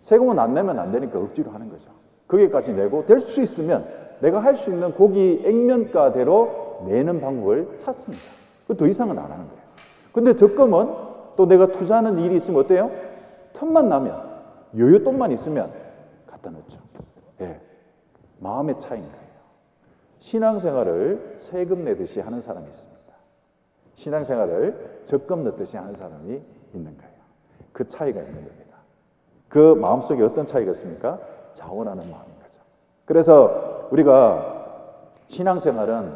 S1: 세금은 안 내면 안 되니까 억지로 하는 거죠. 거기까지 내고 될 수 있으면 내가 할 수 있는 고기 액면가대로 내는 방법을 찾습니다. 더 이상은 안 하는 거예요. 근데 적금은 또 내가 투자하는 일이 있으면 어때요? 틈만 나면 여윳돈만 있으면 갖다 놓죠. 마음의 차이인 거예요. 신앙생활을 세금 내듯이 하는 사람이 있습니다. 신앙생활을 적금 넣듯이 하는 사람이 있는 거예요. 그 차이가 있는 겁니다. 그 마음속에 어떤 차이가 있습니까? 자원하는 마음인 거죠. 그래서 우리가 신앙생활은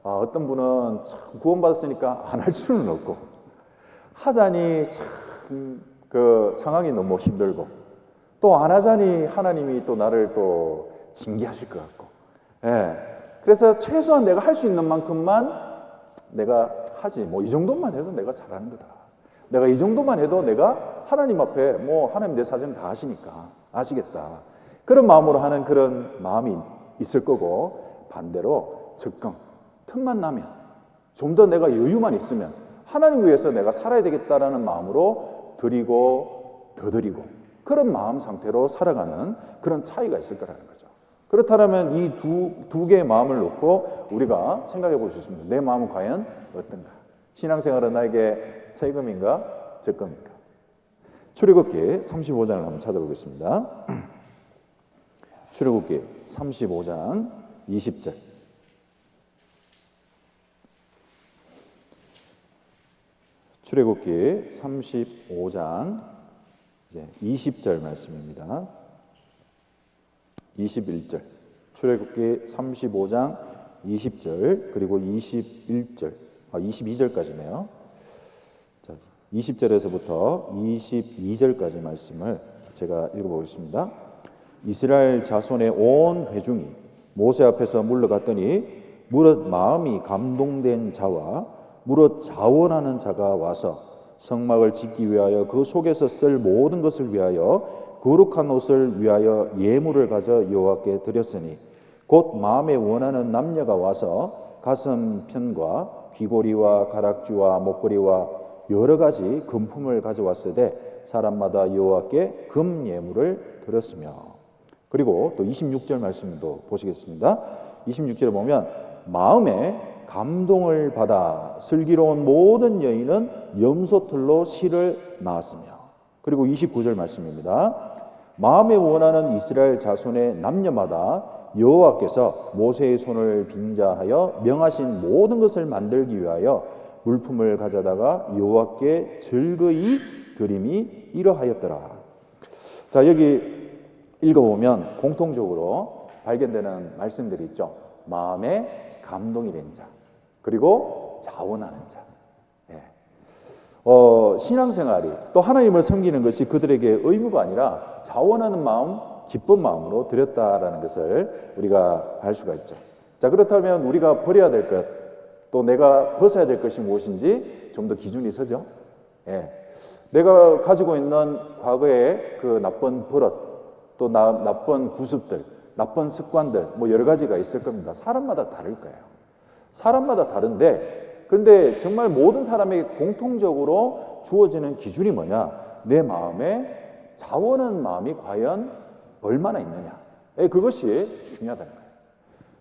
S1: 어떤 분은 참 구원받았으니까 안 할 수는 없고 하자니 참 그 상황이 너무 힘들고 또 안 하자니 하나님이 또 나를 또 징계하실 것 같고 예. 그래서 최소한 내가 할 수 있는 만큼만 내가 하지. 뭐 이 정도만 해도 내가 잘하는 거다. 내가 이 정도만 해도 내가 하나님 앞에 뭐 하나님 내 사정 다 아시니까 아시겠다. 그런 마음으로 하는 그런 마음이 있을 거고, 반대로 적금, 틈만 나면, 좀 더 내가 여유만 있으면 하나님 위해서 내가 살아야 되겠다라는 마음으로 드리고 더 드리고, 그런 마음 상태로 살아가는 그런 차이가 있을 거라는 거죠. 그렇다면 이 두 개의 마음을 놓고 우리가 생각해 볼 수 있습니다. 내 마음은 과연 어떤가? 신앙생활은 나에게 세금인가 적금인가? 출애굽기 35장을 한번 찾아보겠습니다. 출애굽기 35장 20절. 출애굽기 35장 20절 말씀입니다. 21절. 출애굽기 35장 20절 그리고 21절, 22절까지네요. 자, 20절에서부터 22절까지 말씀을 제가 읽어보겠습니다. 이스라엘 자손의 온 회중이 모세 앞에서 물러갔더니 무릇 마음이 감동된 자와 무릇 자원하는 자가 와서 성막을 짓기 위하여 그 속에서 쓸 모든 것을 위하여 거룩한 옷을 위하여 예물을 가져 여호와께 드렸으니 곧 마음에 원하는 남녀가 와서 가슴편과 귀고리와 가락지와 목걸이와 여러 가지 금품을 가져왔으되 사람마다 여호와께 금 예물을 드렸으며. 그리고 또 26절 말씀도 보시겠습니다. 26절에 보면 마음에 감동을 받아 슬기로운 모든 여인은 염소털로 실을 낳았으며. 그리고 29절 말씀입니다. 마음에 원하는 이스라엘 자손의 남녀마다 여호와께서 모세의 손을 빙자하여 명하신 모든 것을 만들기 위하여 물품을 가져다가 여호와께 즐거이 드림이 이러하였더라. 자, 여기 읽어보면 공통적으로 발견되는 말씀들이 있죠. 마음에 감동이 된 자, 그리고 자원하는 자. 신앙생활이 또 하나님을 섬기는 것이 그들에게 의무가 아니라 자원하는 마음, 기쁜 마음으로 드렸다라는 것을 우리가 알 수가 있죠. 자, 그렇다면 우리가 버려야 될 것, 또 내가 벗어야 될 것이 무엇인지 좀 더 기준이 서죠. 내가 가지고 있는 과거의 그 나쁜 버릇, 또 나쁜 구습들, 나쁜 습관들, 뭐 여러 가지가 있을 겁니다. 사람마다 다를 거예요. 사람마다 다른데, 그런데 정말 모든 사람에게 공통적으로 주어지는 기준이 뭐냐? 내 마음에 자원하는 마음이 과연 얼마나 있느냐? 그것이 중요하다는 거예요.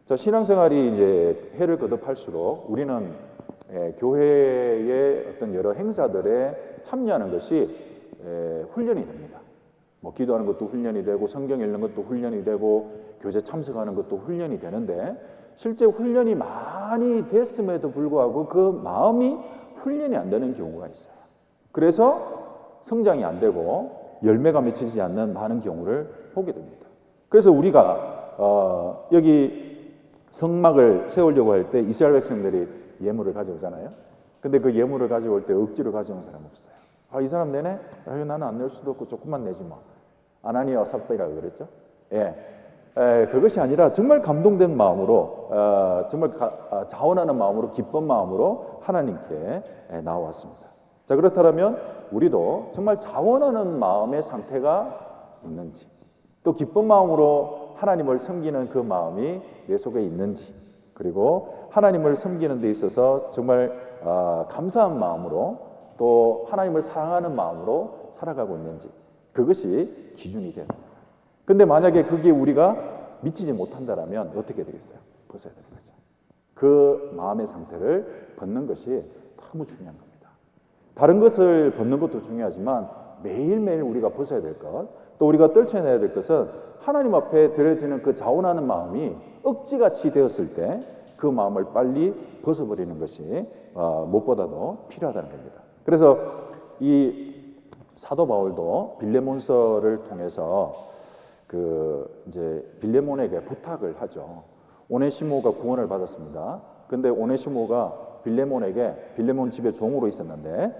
S1: 자, 신앙생활이 이제 해를 거듭할수록 우리는 교회의 어떤 여러 행사들에 참여하는 것이 훈련이 됩니다. 뭐 기도하는 것도 훈련이 되고 성경 읽는 것도 훈련이 되고 교제 참석하는 것도 훈련이 되는데, 실제 훈련이 많이 됐음에도 불구하고 그 마음이 훈련이 안 되는 경우가 있어요. 그래서 성장이 안 되고 열매가 맺히지 않는 많은 경우를 보게 됩니다. 그래서 우리가 여기 성막을 세우려고 할 때 이스라엘 백성들이 예물을 가져오잖아요. 근데 그 예물을 가져올 때 억지로 가져온 사람 없어요. 이 사람 내네? 나는 안 낼 수도 없고 조금만 내지 뭐. 아나니아와 삽비라고 그랬죠. 그것이 아니라 정말 감동된 마음으로, 정말 자원하는 마음으로, 기쁜 마음으로 하나님께 나왔습니다. 자, 그렇다면 우리도 정말 자원하는 마음의 상태가 있는지, 또 기쁜 마음으로 하나님을 섬기는 그 마음이 내 속에 있는지, 그리고 하나님을 섬기는 데 있어서 정말 감사한 마음으로, 또 하나님을 사랑하는 마음으로 살아가고 있는지, 그것이 기준이 됩니다. 근데 만약에 그게 우리가 미치지 못한다면 어떻게 되겠어요? 벗어야 되는 거죠. 그 마음의 상태를 벗는 것이 너무 중요한 겁니다. 다른 것을 벗는 것도 중요하지만 매일매일 우리가 벗어야 될 것, 또 우리가 떨쳐내야 될 것은 하나님 앞에 드려지는 그 자원하는 마음이 억지같이 되었을 때 그 마음을 빨리 벗어버리는 것이 무엇보다도 필요하다는 겁니다. 그래서 이 사도 바울도 빌레몬서를 통해서 이제 빌레몬에게 부탁을 하죠. 오네시모가 구원을 받았습니다. 근데 오네시모가 빌레몬 집에 종으로 있었는데,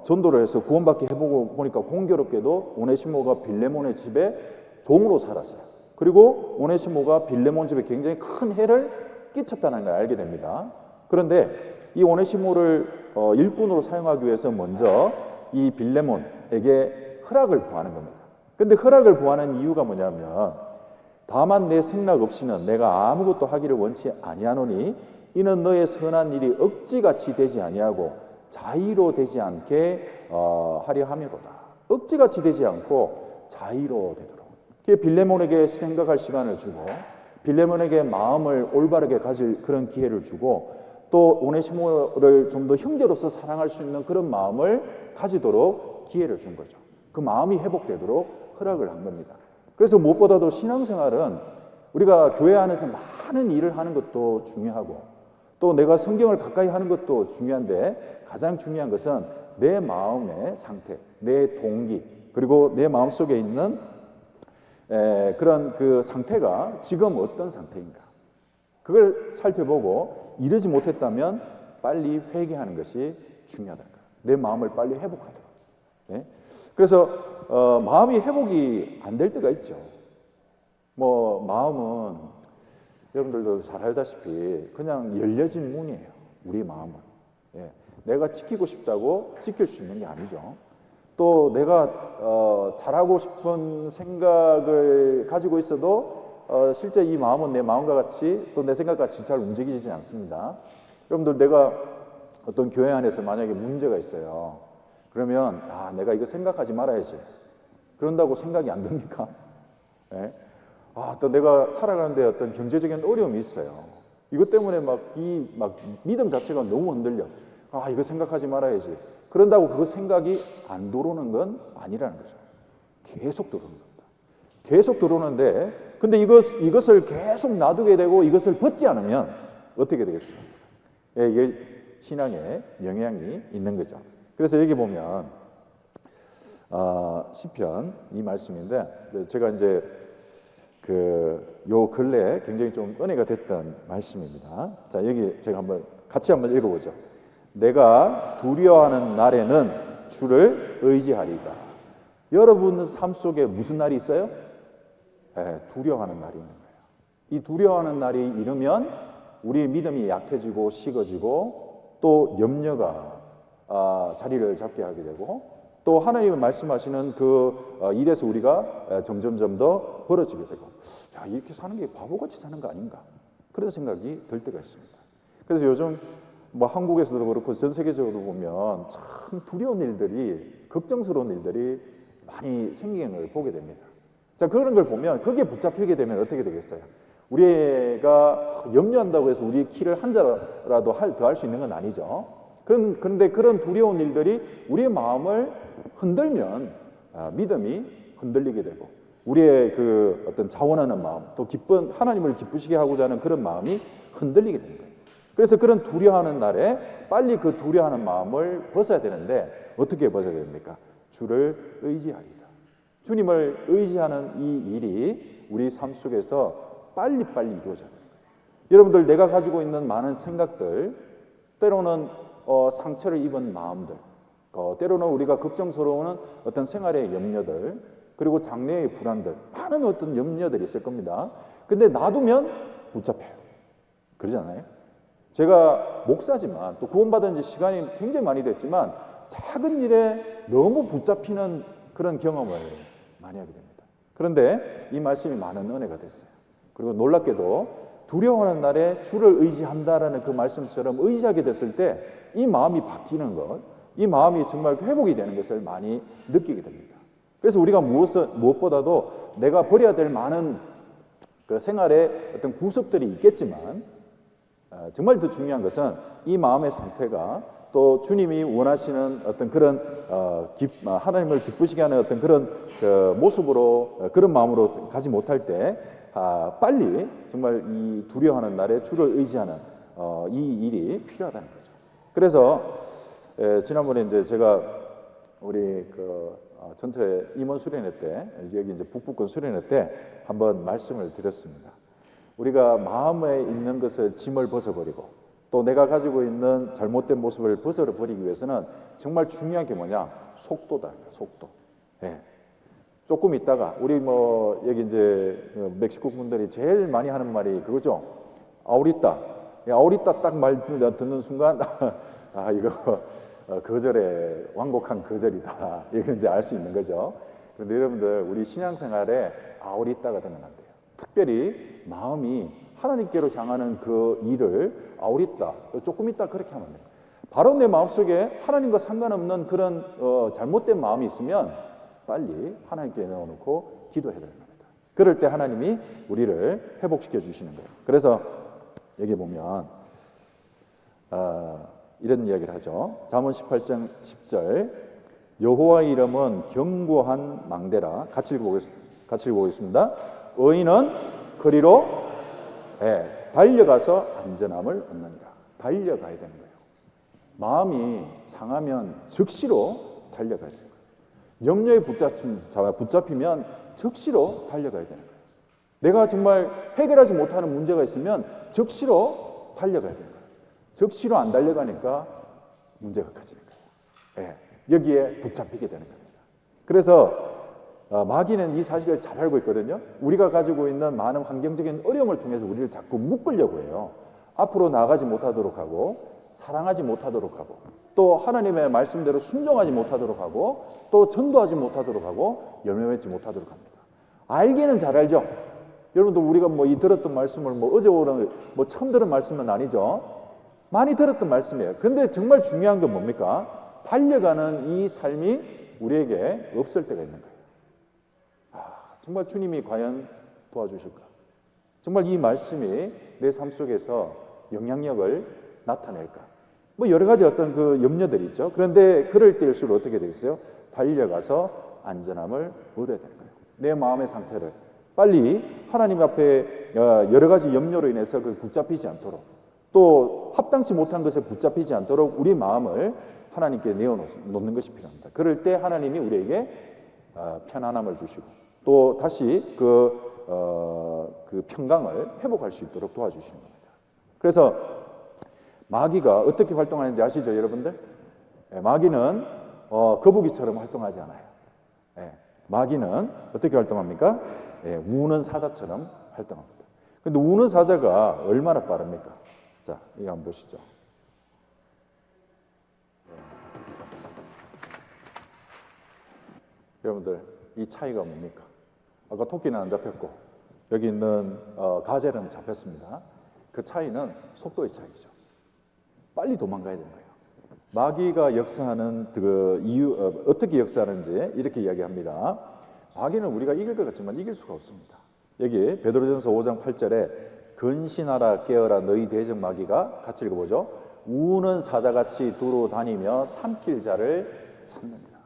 S1: 전도를 해서 구원받게 해보고 보니까 공교롭게도 오네시모가 빌레몬의 집에 종으로 살았어요. 그리고 오네시모가 빌레몬 집에 굉장히 큰 해를 끼쳤다는 걸 알게 됩니다. 그런데 이 오네시모를 일꾼으로 사용하기 위해서 먼저 이 빌레몬에게 허락을 구하는 겁니다. 근데 허락을 구하는 이유가 뭐냐면, 다만 내 생락 없이는 내가 아무것도 하기를 원치 아니하노니 이는 너의 선한 일이 억지같이 되지 아니하고 자의로 되지 않게 하려 함이로다. 억지같이 되지 않고 자의로 되도록. 빌레몬에게 생각할 시간을 주고 빌레몬에게 마음을 올바르게 가질 그런 기회를 주고 또 오네시모를 좀 더 형제로서 사랑할 수 있는 그런 마음을 가지도록 기회를 준 거죠. 그 마음이 회복되도록 허락을 한 겁니다. 그래서 무엇보다도 신앙생활은 우리가 교회 안에서 많은 일을 하는 것도 중요하고 또 내가 성경을 가까이 하는 것도 중요한데, 가장 중요한 것은 내 마음의 상태, 내 동기, 그리고 내 마음속에 있는 그런 그 상태가 지금 어떤 상태인가, 그걸 살펴보고 이러지 못했다면 빨리 회개하는 것이 중요하다. 내 마음을 빨리 회복하도록. 네? 그래서 마음이 회복이 안 될 때가 있죠. 마음은 여러분들도 잘 알다시피 그냥 열려진 문이에요. 우리 마음은. 예. 내가 지키고 싶다고 지킬 수 있는 게 아니죠. 또 내가 잘하고 싶은 생각을 가지고 있어도 실제 이 마음은 내 마음과 같이 또 내 생각과 같이 잘 움직이지 않습니다. 여러분들, 내가 어떤 교회 안에서 만약에 문제가 있어요. 그러면 내가 이거 생각하지 말아야지. 그런다고 생각이 안 듭니까? 네? 또 내가 살아가는데 어떤 경제적인 어려움이 있어요. 이것 때문에 막 믿음 자체가 너무 흔들려. 이거 생각하지 말아야지. 그런다고 그 생각이 안 들어오는 건 아니라는 거죠. 계속 들어오는 겁니다. 계속 들어오는데, 근데 이것을 계속 놔두게 되고 이것을 벗지 않으면 어떻게 되겠습니까? 이게 신앙에 영향이 있는 거죠. 그래서 여기 보면 시편 이 말씀인데, 제가 이제 요 근래에 굉장히 좀 은혜가 됐던 말씀입니다. 자, 여기 제가 같이 한번 읽어보죠. 내가 두려워하는 날에는 주를 의지하리다. 여러분 삶 속에 무슨 날이 있어요? 두려워하는 날이 있는 거예요. 이 두려워하는 날이 이르면 우리의 믿음이 약해지고 식어지고 또 염려가 자리를 잡게 하게 되고 또 하나님이 말씀하시는 그 일에서 우리가 점점점 더 벌어지게 되고, 이렇게 사는 게 바보같이 사는 거 아닌가, 그런 생각이 들 때가 있습니다. 그래서 요즘 한국에서도 그렇고 전 세계적으로 보면 참 두려운 일들이, 걱정스러운 일들이 많이 생기는 걸 보게 됩니다. 자, 그런 걸 보면 거기에 붙잡히게 되면 어떻게 되겠어요? 우리가 염려한다고 해서 우리의 키를 한 자라도 더 할 수 있는 건 아니죠. 그런데 그런 두려운 일들이 우리의 마음을 흔들면 믿음이 흔들리게 되고 우리의 그 어떤 자원하는 마음, 또 하나님을 기쁘시게 하고자 하는 그런 마음이 흔들리게 되는 거예요. 그래서 그런 두려워하는 날에 빨리 그 두려워하는 마음을 벗어야 되는데 어떻게 벗어야 됩니까? 주를 의지하리다. 주님을 의지하는 이 일이 우리 삶 속에서 빨리빨리 이루어져야 됩니다. 여러분들, 내가 가지고 있는 많은 생각들, 때로는 상처를 입은 마음들, 때로는 우리가 걱정스러운 어떤 생활의 염려들, 그리고 장래의 불안들, 많은 어떤 염려들이 있을 겁니다. 근데 놔두면 붙잡혀요. 그러지 않아요? 제가 목사지만 또 구원받은 지 시간이 굉장히 많이 됐지만 작은 일에 너무 붙잡히는 그런 경험을 많이 하게 됩니다. 그런데 이 말씀이 많은 은혜가 됐어요. 그리고 놀랍게도 두려워하는 날에 주를 의지한다라는 그 말씀처럼 의지하게 됐을 때 이 마음이 바뀌는 것, 이 마음이 정말 회복이 되는 것을 많이 느끼게 됩니다. 그래서 우리가 무엇보다도 내가 버려야 될 많은 그 생활의 어떤 구석들이 있겠지만 정말 더 중요한 것은 이 마음의 상태가 또 주님이 원하시는 어떤 그런 하나님을 기쁘시게 하는 어떤 그런 모습으로, 그런 마음으로 가지 못할 때 빨리 정말 이 두려워하는 날에 주를 의지하는 이 일이 필요하다는 거죠. 그래서 지난번에 이제 제가 우리 전체 임원 수련회 때, 여기 이제 북부권 수련회 때 한번 말씀을 드렸습니다. 우리가 마음에 있는 것을 짐을 벗어버리고 또 내가 가지고 있는 잘못된 모습을 벗어버리기 위해서는 정말 중요한 게 뭐냐? 속도다. 속도. 예. 조금 있다가 우리 뭐 여기 이제 멕시코 분들이 제일 많이 하는 말이 그거죠. 아우리따. 아우리따 딱 말 듣는 순간 아 이거 거절의 완곡한 거절이다. 이걸 이제 알 수 있는 거죠. 그런데 여러분들 우리 신앙생활에 아우리따가 되면 안 돼요. 특별히 마음이 하나님께로 향하는 그 일을 아우리따 조금 있다 그렇게 하면 돼요. 바로 내 마음속에 하나님과 상관없는 그런 잘못된 마음이 있으면 빨리 하나님께 내어놓고 기도해야 되는 겁니다. 그럴 때 하나님이 우리를 회복시켜 주시는 거예요. 그래서 여기 보면 이런 이야기를 하죠. 잠언 18장 10절 여호와의 이름은 견고한 망대라. 같이 읽어보겠습니다. 의인은 그리로 달려가서 안전함을 얻느니라. 달려가야 되는 거예요. 마음이 상하면 즉시로 달려가야 되는 거예요. 염려에 붙잡히면 즉시로 달려가야 되는 거예요. 내가 정말 해결하지 못하는 문제가 있으면 즉시로 달려가야 되는 거예요. 즉시로 안 달려가니까 문제가 커지는 거예요. 여기에 붙잡히게 되는 겁니다. 그래서 마귀는 이 사실을 잘 알고 있거든요. 우리가 가지고 있는 많은 환경적인 어려움을 통해서 우리를 자꾸 묶으려고 해요. 앞으로 나아가지 못하도록 하고 사랑하지 못하도록 하고 또 하나님의 말씀대로 순종하지 못하도록 하고 또 전도하지 못하도록 하고 열매 맺지 못하도록 합니다. 알기는 잘 알죠. 여러분도 우리가 뭐 이 들었던 말씀을 뭐 어제 오늘 뭐 처음 들은 말씀은 아니죠. 많이 들었던 말씀이에요. 근데 정말 중요한 건 뭡니까? 달려가는 이 삶이 우리에게 없을 때가 있는 거예요. 정말 주님이 과연 도와주실까? 정말 이 말씀이 내 삶 속에서 영향력을 나타낼까? 뭐 여러 가지 어떤 그 염려들이 있죠. 그런데 그럴 때일수록 어떻게 되겠어요? 달려가서 안전함을 얻어야 되는 거예요. 내 마음의 상태를 빨리 하나님 앞에 여러 가지 염려로 인해서 그 붙잡히지 않도록 또 합당치 못한 것에 붙잡히지 않도록 우리 마음을 하나님께 내어놓는 것이 필요합니다. 그럴 때 하나님이 우리에게 편안함을 주시고 또 다시 그 평강을 회복할 수 있도록 도와주시는 겁니다. 그래서 마귀가 어떻게 활동하는지 아시죠, 여러분들? 마귀는 거북이처럼 활동하지 않아요. 마귀는 어떻게 활동합니까? 우는 사자처럼 활동합니다. 근데 우는 사자가 얼마나 빠릅니까? 자, 이거 한번 보시죠. 여러분들, 이 차이가 뭡니까? 아까 토끼는 안 잡혔고, 여기 있는 가젤은 잡혔습니다. 그 차이는 속도의 차이죠. 빨리 도망가야 되는 거예요. 마귀가 역사하는 그 이유, 어떻게 역사하는지 이렇게 이야기합니다. 마귀는 우리가 이길 것 같지만 이길 수가 없습니다. 여기 베드로전서 5장 8절에 근신하라 깨어라 너희 대적 마귀가 같이 읽어보죠. 우는 사자같이 두루 다니며 삼킬 자를 찾느니라.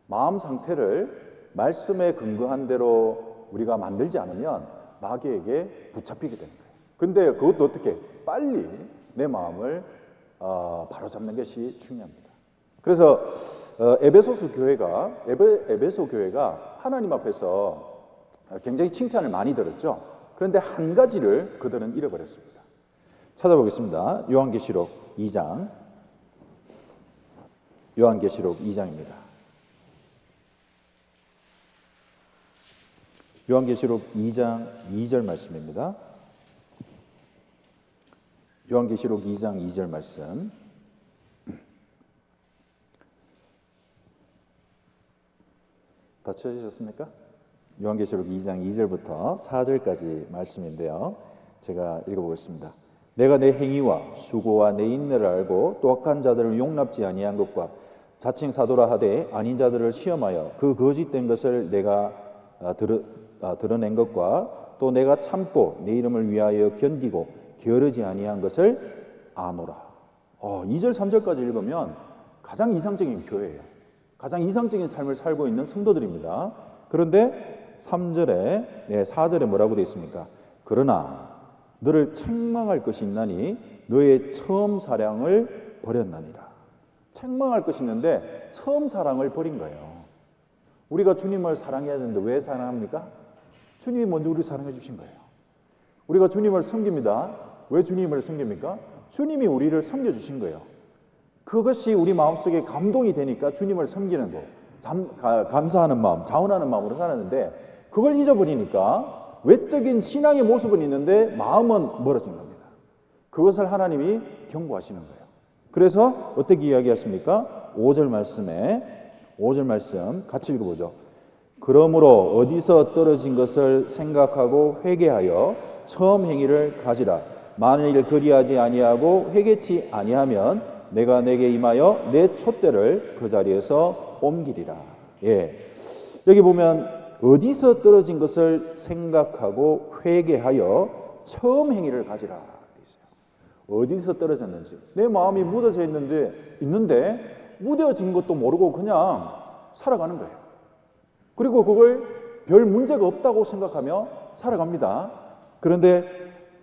S1: 마음 상태를 말씀에 근거한 대로 우리가 만들지 않으면 마귀에게 붙잡히게 되는 거예요. 근데 그것도 어떻게? 빨리 내 마음을 바로잡는 것이 중요합니다. 그래서 에베소 교회가 하나님 앞에서 굉장히 칭찬을 많이 들었죠. 그런데 한 가지를 그들은 잃어버렸습니다. 찾아보겠습니다. 요한계시록 2장. 요한계시록 2장입니다. 요한계시록 2장 2절 말씀입니다. 요한계시록 2장 2절 말씀. 다 찾으셨습니까? 요한계시록 2장 2절부터 4절까지 말씀인데요. 제가 읽어보겠습니다. 내가 내 행위와 수고와 내 인내를 알고 또 악한 자들을 용납지 아니한 것과 자칭 사도라 하되 아닌 자들을 시험하여 그 거짓된 것을 내가 드러낸 것과 또 내가 참고 내 이름을 위하여 견디고 게으르지 아니한 것을 아노라. 2절 3절까지 읽으면 가장 이상적인 교회예요. 가장 이상적인 삶을 살고 있는 성도들입니다. 그런데 4절에 뭐라고 되어 있습니까? 그러나 너를 책망할 것이 있나니 너의 처음 사랑을 버렸나니라. 책망할 것이 있는데 처음 사랑을 버린 거예요. 우리가 주님을 사랑해야 되는데 왜 사랑합니까? 주님이 먼저 우리를 사랑해 주신 거예요. 우리가 주님을 섬깁니다. 왜 주님을 섬깁니까? 주님이 우리를 섬겨주신 거예요. 그것이 우리 마음속에 감동이 되니까 주님을 섬기는 거. 감사하는 마음, 자원하는 마음으로 살았는데 그걸 잊어버리니까 외적인 신앙의 모습은 있는데 마음은 멀어진 겁니다. 그것을 하나님이 경고하시는 거예요. 그래서 어떻게 이야기하십니까? 5절 말씀 같이 읽어보죠. 그러므로 어디서 떨어진 것을 생각하고 회개하여 처음 행위를 가지라. 만일 그리하지 아니하고 회개치 아니하면 내가 내게 임하여 내 촛대를 그 자리에서 옮기리라. 예, 여기 보면 어디서 떨어진 것을 생각하고 회개하여 처음 행위를 가지라 돼 있어요. 어디서 떨어졌는지, 내 마음이 묻어져 있는데 묻어진 것도 모르고 그냥 살아가는 거예요. 그리고 그걸 별 문제가 없다고 생각하며 살아갑니다. 그런데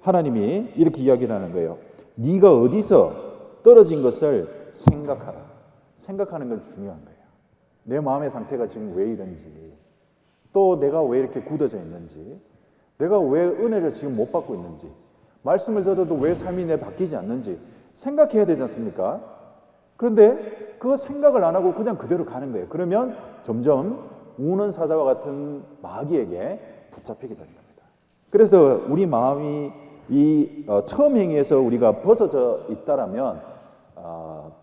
S1: 하나님이 이렇게 이야기를 하는 거예요. 네가 어디서 떨어진 것을 생각하라. 생각하는 건 중요한 거예요. 내 마음의 상태가 지금 왜 이런지, 또 내가 왜 이렇게 굳어져 있는지, 내가 왜 은혜를 지금 못 받고 있는지, 말씀을 들어도 왜 삶이 내 바뀌지 않는지 생각해야 되지 않습니까? 그런데 그 생각을 안 하고 그냥 그대로 가는 거예요. 그러면 점점 우는 사자와 같은 마귀에게 붙잡히게 되는 겁니다. 그래서 우리 마음이 처음 행위에서 우리가 벗어져 있다라면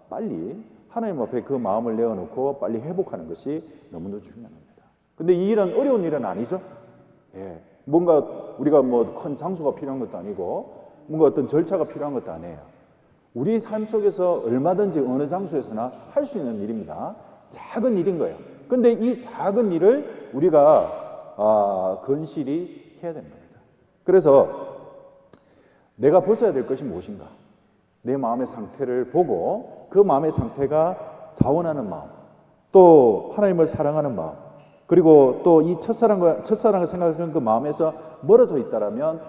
S1: 빨리 하나님 앞에 그 마음을 내어놓고 빨리 회복하는 것이 너무나 중요한 겁니다. 근데 이 일은 어려운 일은 아니죠. 예, 뭔가 우리가 뭐 큰 장소가 필요한 것도 아니고 뭔가 어떤 절차가 필요한 것도 아니에요. 우리 삶 속에서 얼마든지 어느 장소에서나 할 수 있는 일입니다. 작은 일인 거예요. 근데 이 작은 일을 우리가 건실히 해야 되는 겁니다. 그래서 내가 벗어야 될 것이 무엇인가? 내 마음의 상태를 보고 그 마음의 상태가 자원하는 마음, 또 하나님을 사랑하는 마음, 그리고 또 이 첫사랑을 생각하는 그 마음에서 멀어져 있다라면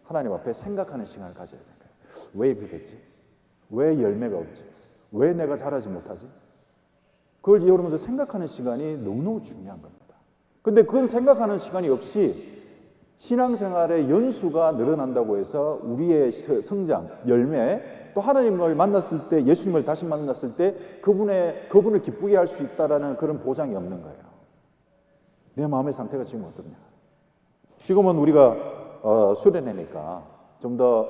S1: 하나님 앞에 생각하는 시간을 가져야 돼요. 왜 이렇게 됐지? 왜 열매가 없지? 왜 내가 자라지 못하지? 그걸 여러분들 생각하는 시간이 너무너무 중요한 겁니다. 근데 그건 생각하는 시간이 없이 신앙생활의 연수가 늘어난다고 해서 우리의 성장, 열매, 또 하나님을 만났을 때, 예수님을 다시 만났을 때 그분을 기쁘게 할 수 있다라는 그런 보장이 없는 거예요. 내 마음의 상태가 지금 어떠냐? 지금은 우리가 수련회니까 좀 더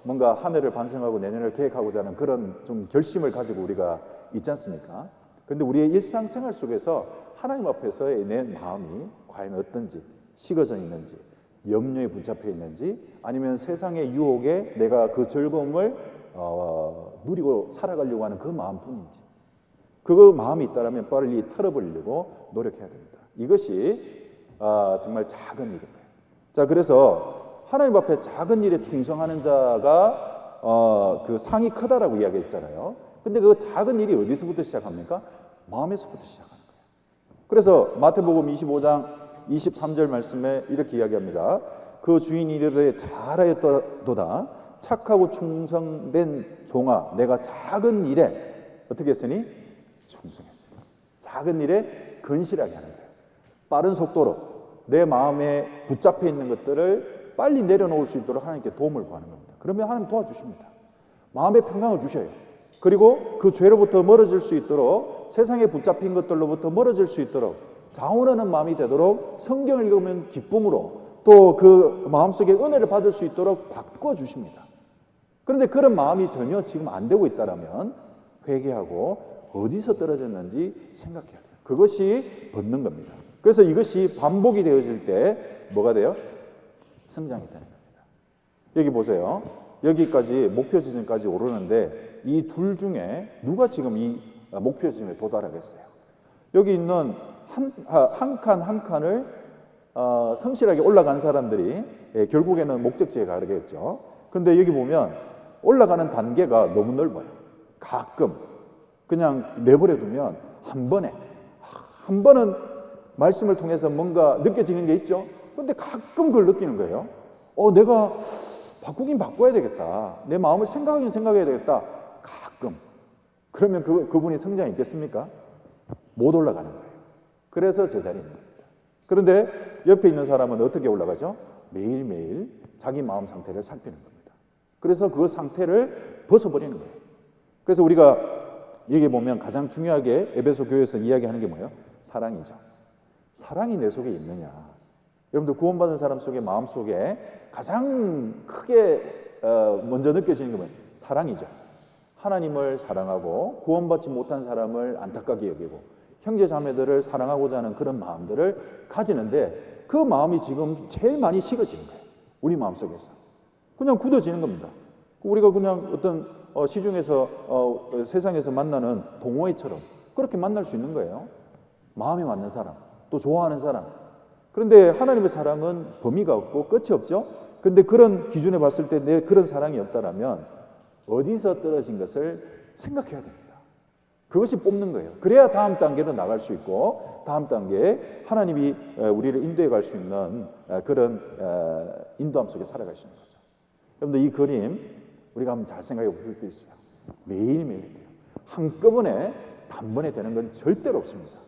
S1: 뭔가 한 해를 반성하고 내년을 계획하고자 하는 그런 좀 결심을 가지고 우리가 있지 않습니까? 근데 우리의 일상생활 속에서 하나님 앞에서의 내 마음이 과연 어떤지, 식어져 있는지, 염려에 붙잡혀 있는지, 아니면 세상의 유혹에 내가 그 즐거움을 누리고 살아가려고 하는 그 마음뿐인지, 그 마음이 있다면 빨리 털어버리려고 노력해야 됩니다. 이것이 정말 작은 일인 거예요. 자, 그래서 하나님 앞에 작은 일에 충성하는 자가 그 상이 크다라고 이야기했잖아요. 근데 그 작은 일이 어디서부터 시작합니까? 마음에서부터 시작하는 거예요. 그래서 마태복음 25장 23절 말씀에 이렇게 이야기합니다. 그 주인이 이르되 잘하였도다 착하고 충성된 종아 내가 작은 일에 어떻게 했으니? 충성했어요. 작은 일에 건실하게 하는 거예요. 빠른 속도로 내 마음에 붙잡혀 있는 것들을 빨리 내려놓을 수 있도록 하나님께 도움을 구하는 겁니다. 그러면 하나님 도와주십니다. 마음의 평강을 주셔요. 그리고 그 죄로부터 멀어질 수 있도록, 세상에 붙잡힌 것들로부터 멀어질 수 있도록 자원하는 마음이 되도록 성경을 읽으면 기쁨으로 또 그 마음속에 은혜를 받을 수 있도록 바꿔주십니다. 그런데 그런 마음이 전혀 지금 안 되고 있다면 회개하고 어디서 떨어졌는지 생각해야 돼요. 그것이 벗는 겁니다. 그래서 이것이 반복이 되어질 때 뭐가 돼요? 성장이 되는 겁니다. 여기 보세요. 여기까지 목표 지점까지 오르는데 이 둘 중에 누가 지금 이 목표 지점에 도달하겠어요? 여기 있는 한 칸 한 칸을 성실하게 올라간 사람들이 결국에는 목적지에 가르겠죠. 그런데 여기 보면 올라가는 단계가 너무 넓어요. 가끔 그냥 내버려 두면 한 번은 말씀을 통해서 뭔가 느껴지는 게 있죠. 그런데 가끔 그걸 느끼는 거예요. 내가 바꾸긴 바꿔야 되겠다. 내 마음을 생각하긴 생각해야 되겠다. 가끔. 그러면 그분이 성장이 있겠습니까? 못 올라가는 거예요. 그래서 제자리인 겁니다. 그런데 옆에 있는 사람은 어떻게 올라가죠? 매일매일 자기 마음 상태를 살피는 겁니다. 그래서 그 상태를 벗어버리는 거예요. 그래서 우리가 여기 보면 가장 중요하게 에베소 교회에서 이야기하는 게 뭐예요? 사랑이죠. 사랑이 내 속에 있느냐. 여러분들 구원받은 사람 속에 마음 속에 가장 크게 먼저 느껴지는 게 뭐예요? 사랑이죠. 하나님을 사랑하고 구원받지 못한 사람을 안타깝게 여기고 형제 자매들을 사랑하고자 하는 그런 마음들을 가지는데 그 마음이 지금 제일 많이 식어지는 거예요. 우리 마음속에서. 그냥 굳어지는 겁니다. 우리가 그냥 어떤 시중에서 세상에서 만나는 동호회처럼 그렇게 만날 수 있는 거예요. 마음에 맞는 사람, 또 좋아하는 사람. 그런데 하나님의 사랑은 범위가 없고 끝이 없죠. 그런데 그런 기준에 봤을 때 내 그런 사랑이 없다라면 어디서 떨어진 것을 생각해야 됩니다. 그것이 뽑는 거예요. 그래야 다음 단계로 나갈 수 있고 다음 단계에 하나님이 우리를 인도해 갈 수 있는 그런 인도함 속에 살아갈 수 있는 거죠. 여러분들 이 그림 우리가 한번 잘 생각해 볼 수 있어요. 매일매일 돼요. 한꺼번에 단번에 되는 건 절대로 없습니다.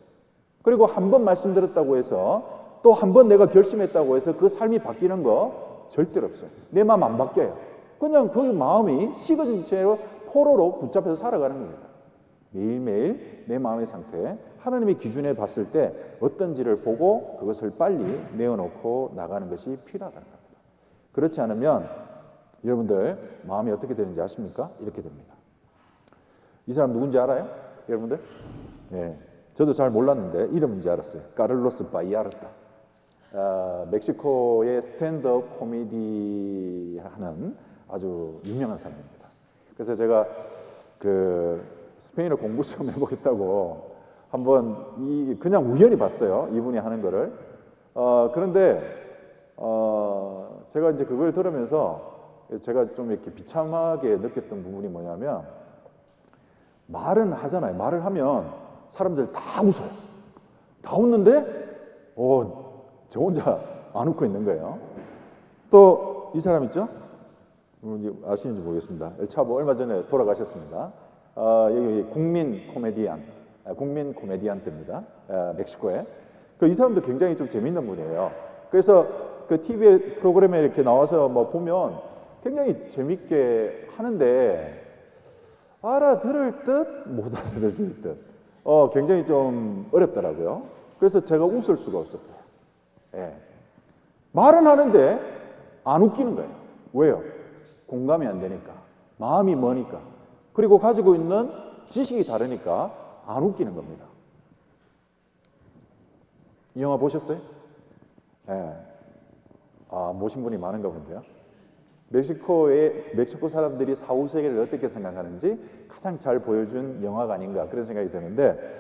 S1: 그리고 한 번 말씀드렸다고 해서 또 한 번 내가 결심했다고 해서 그 삶이 바뀌는 거 절대로 없어요. 내 마음 안 바뀌어요. 그냥 그 마음이 식어진 채로 포로로 붙잡혀서 살아가는 겁니다. 매일매일 내 마음의 상태, 하나님의 기준에 봤을 때 어떤지를 보고 그것을 빨리 내어놓고 나가는 것이 필요하다는 겁니다. 그렇지 않으면 여러분들 마음이 어떻게 되는지 아십니까? 이렇게 됩니다. 이 사람 누군지 알아요? 여러분들? 네, 저도 잘 몰랐는데 이름은 줄 알았어요. 카를로스 바이아르타. 멕시코의 스탠드업 코미디 하는 아주 유명한 사람입니다. 그래서 제가 그 스페인어 공부 좀 해보겠다고 한번 그냥 우연히 봤어요. 이분이 하는 거를. 그런데 제가 이제 그걸 들으면서 제가 좀 이렇게 비참하게 느꼈던 부분이 뭐냐면 말은 하잖아요. 말을 하면 사람들 다 웃어요. 다 웃는데 저 혼자 안 웃고 있는 거예요. 또 이 사람 있죠? 아시는지 모르겠습니다. 엘차보 얼마 전에 돌아가셨습니다. 여기 국민 코미디안 때입니다. 멕시코에. 이 사람도 굉장히 좀 재밌는 분이에요. 그래서 그 TV 프로그램에 이렇게 나와서 뭐 보면 굉장히 재밌게 하는데 알아들을 듯 못 알아들을 듯 굉장히 좀 어렵더라고요. 그래서 제가 웃을 수가 없었어요. 예. 말은 하는데 안 웃기는 거예요. 왜요? 공감이 안 되니까. 마음이 머니까. 그리고 가지고 있는 지식이 다르니까 안 웃기는 겁니다. 이 영화 보셨어요? 예. 모신 분이 많은가 본데요. 멕시코 사람들이 사후 세계를 어떻게 생각하는지 가장 잘 보여준 영화가 아닌가 그런 생각이 드는데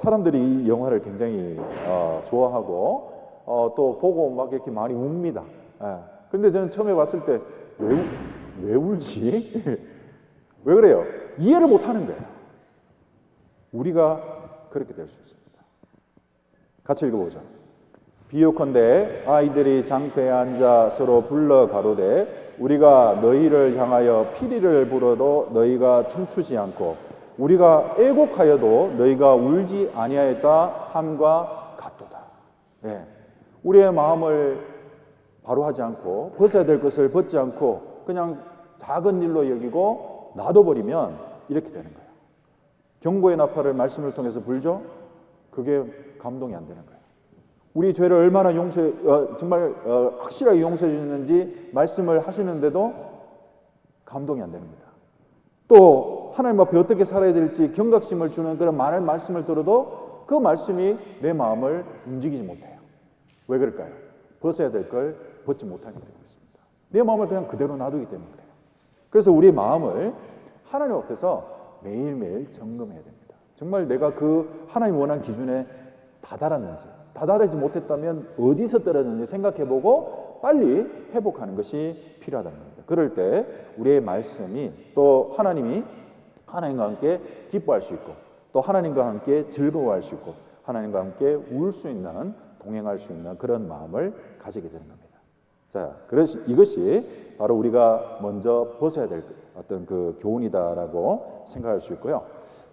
S1: 사람들이 이 영화를 굉장히 좋아하고 또 보고 막 이렇게 많이 웁니다. 그런데 저는 처음에 봤을 때 왜 울지? 왜 그래요? 이해를 못 하는 거예요. 우리가 그렇게 될 수 있습니다. 같이 읽어보죠. 비유컨대 아이들이 장터에 앉아 서로 불러 가로되 우리가 너희를 향하여 피리를 불어도 너희가 춤추지 않고 우리가 애곡하여도 너희가 울지 아니하였다 함과 같도다. 네. 우리의 마음을 바로 하지 않고 벗어야 될 것을 벗지 않고 그냥 작은 일로 여기고 놔둬버리면 이렇게 되는 거예요. 경고의 나팔을 말씀을 통해서 불죠? 그게 감동이 안 되는 거예요. 우리 죄를 얼마나 정말 확실하게 용서해 주는지 말씀을 하시는데도 감동이 안 됩니다. 또 하나님 앞에 어떻게 살아야 될지 경각심을 주는 그런 많은 말씀을 들어도 그 말씀이 내 마음을 움직이지 못해요. 왜 그럴까요? 벗어야 될 걸 벗지 못하기 때문입니다. 내 마음을 그냥 그대로 놔두기 때문에 그래요. 그래서 우리의 마음을 하나님 앞에서 매일매일 점검해야 됩니다. 정말 내가 그 하나님 원하는 기준에 다다르지 못했다면 어디서 떨어졌는지 생각해보고 빨리 회복하는 것이 필요하다는 겁니다. 그럴 때 우리의 말씀이 또 하나님이 하나님과 함께 기뻐할 수 있고 또 하나님과 함께 즐거워할 수 있고 하나님과 함께 울 수 있는 동행할 수 있는 그런 마음을 가지게 되는 겁니다. 자, 이것이 바로 우리가 먼저 벗어야 될 어떤 그 교훈이다라고 생각할 수 있고요.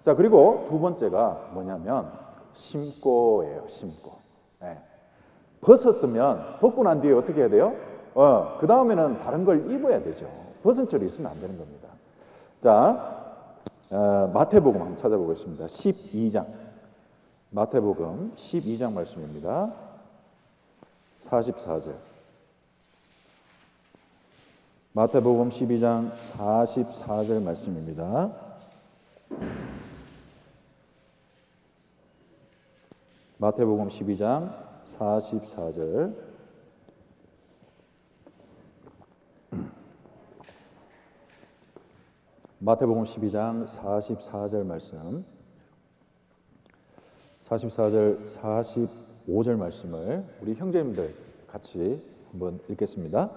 S1: 자, 그리고 두 번째가 뭐냐면 심고예요. 심고. 네. 벗고 난 뒤에 어떻게 해야 돼요? 그 다음에는 다른 걸 입어야 되죠. 벗은 채로 있으면 안 되는 겁니다. 자, 마태복음 한번 찾아보겠습니다. 12장. 마태복음 12장 말씀입니다. 44절. 마태복음 12장 44절 말씀입니다. 마태복음 12장 44절. 마태복음 12장 44절 말씀. 44절, 45절 말씀을 우리 형제님들 같이 한번 읽겠습니다.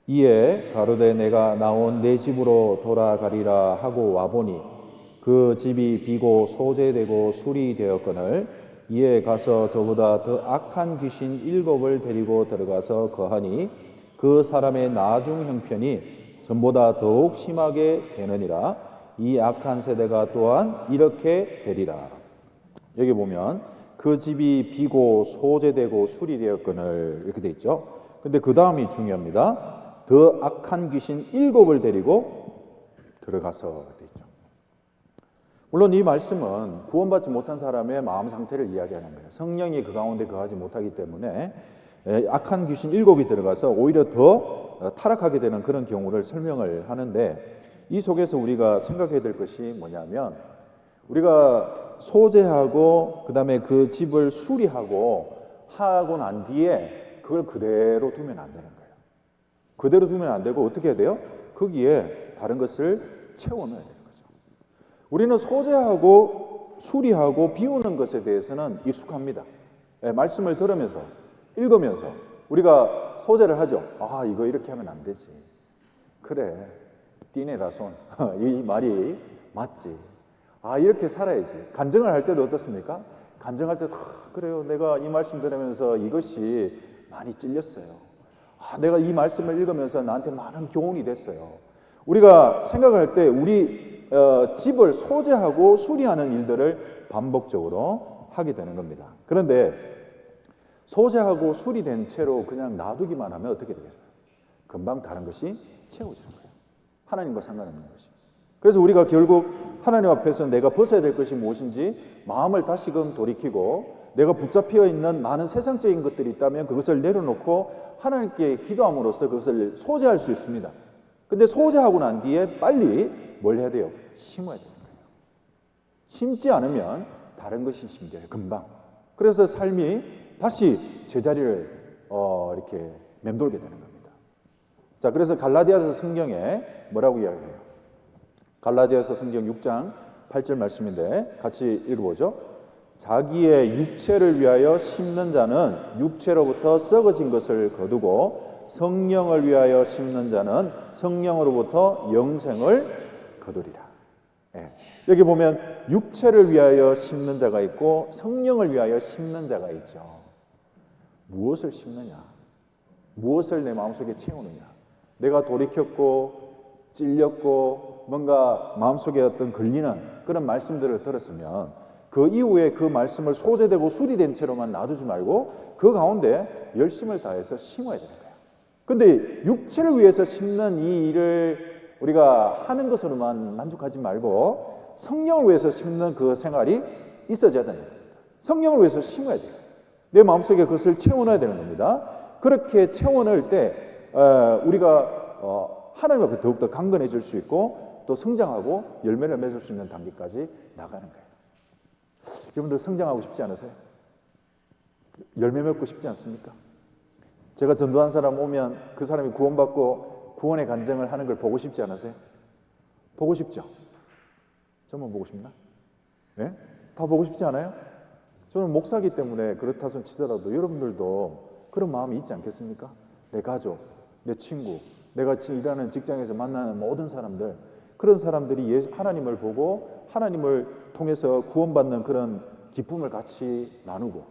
S1: 이에 가로되 내가 나온 내 집으로 돌아가리라 하고 와보니 그 집이 비고 소재되고 술이 되었거늘 이에 가서 저보다 더 악한 귀신 7을 데리고 들어가서 거하니 그 사람의 나중 형편이 전보다 더욱 심하게 되느니라. 이 악한 세대가 또한 이렇게 되리라. 여기 보면 그 집이 비고 소재되고 술이 되었거늘 이렇게 돼 있죠. 근데 그 다음이 중요합니다. 더 악한 귀신 7을 데리고 들어가서 돼 있죠. 물론 이 말씀은 구원받지 못한 사람의 마음 상태를 이야기하는 거예요. 성령이 그 가운데 거하지 못하기 때문에 악한 귀신 7이 들어가서 오히려 더 타락하게 되는 그런 경우를 설명을 하는데, 이 속에서 우리가 생각해야 될 것이 뭐냐면, 우리가 소재하고 그 다음에 그 집을 수리하고 하고 난 뒤에 그걸 그대로 두면 안 되는 거예요. 그대로 두면 안 되고 어떻게 해야 돼요? 거기에 다른 것을 채워넣어야 되는 거죠. 우리는 소재하고 수리하고 비우는 것에 대해서는 익숙합니다. 말씀을 들으면서 읽으면서 우리가 소재를 하죠. 아, 이거 이렇게 하면 안 되지. 그래, 띠네다 손. 이 말이 맞지. 아, 이렇게 살아야지. 간증을 할 때도 어떻습니까? 간증할 때도 그래요, 내가 이 말씀 들으면서 이것이 많이 찔렸어요. 아, 내가 이 말씀을 읽으면서 나한테 많은 교훈이 됐어요. 우리가 생각할 때 우리 집을 소재하고 수리하는 일들을 반복적으로 하게 되는 겁니다. 그런데 소재하고 수리된 채로 그냥 놔두기만 하면 어떻게 되겠어요? 금방 다른 것이 채워지는 거예요. 하나님과 상관없는 것이. 그래서 우리가 결국 하나님 앞에서 내가 벗어야 될 것이 무엇인지 마음을 다시금 돌이키고, 내가 붙잡혀 있는 많은 세상적인 것들이 있다면 그것을 내려놓고 하나님께 기도함으로써 그것을 소재할 수 있습니다. 근데 소재하고 난 뒤에 빨리 뭘 해야 돼요? 심어야 되는 거예요. 심지 않으면 다른 것이 심겨요, 금방. 그래서 삶이 다시 제자리를 이렇게 맴돌게 되는 겁니다. 자, 그래서 갈라디아서 성경에 뭐라고 이야기해요? 갈라디아서 성경 6장 8절 말씀인데 같이 읽어보죠. 자기의 육체를 위하여 심는 자는 육체로부터 썩어진 것을 거두고 성령을 위하여 심는 자는 성령으로부터 영생을 거두리라. 여기 보면 육체를 위하여 심는 자가 있고 성령을 위하여 심는 자가 있죠. 무엇을 심느냐? 무엇을 내 마음속에 채우느냐? 내가 돌이켰고 찔렸고 뭔가 마음속에 어떤 걸리는 그런 말씀들을 들었으면 그 이후에 그 말씀을 소재되고 수리된 채로만 놔두지 말고 그 가운데 열심을 다해서 심어야 되는 거예요. 근데 육체를 위해서 심는 이 일을 우리가 하는 것으로만 만족하지 말고 성령을 위해서 심는 그 생활이 있어져야 됩니다. 성령을 위해서 심어야 돼요. 내 마음속에 그것을 채워넣어야 되는 겁니다. 그렇게 채워넣을 때 우리가 하나님 앞에 더욱더 강건해질 수 있고 또 성장하고 열매를 맺을 수 있는 단계까지 나가는 거예요. 여러분들 성장하고 싶지 않으세요? 열매 맺고 싶지 않습니까? 제가 전도한 사람 오면 그 사람이 구원받고 구원의 간증을 하는 걸 보고 싶지 않으세요? 보고 싶죠? 저만 보고 싶나? 네? 다 보고 싶지 않아요? 저는 목사기 때문에 그렇다 손 치더라도 여러분들도 그런 마음이 있지 않겠습니까? 내 가족, 내 친구, 내가 일하는 직장에서 만나는 모든 사람들, 그런 사람들이 하나님을 보고 하나님을 통해서 구원받는 그런 기쁨을 같이 나누고,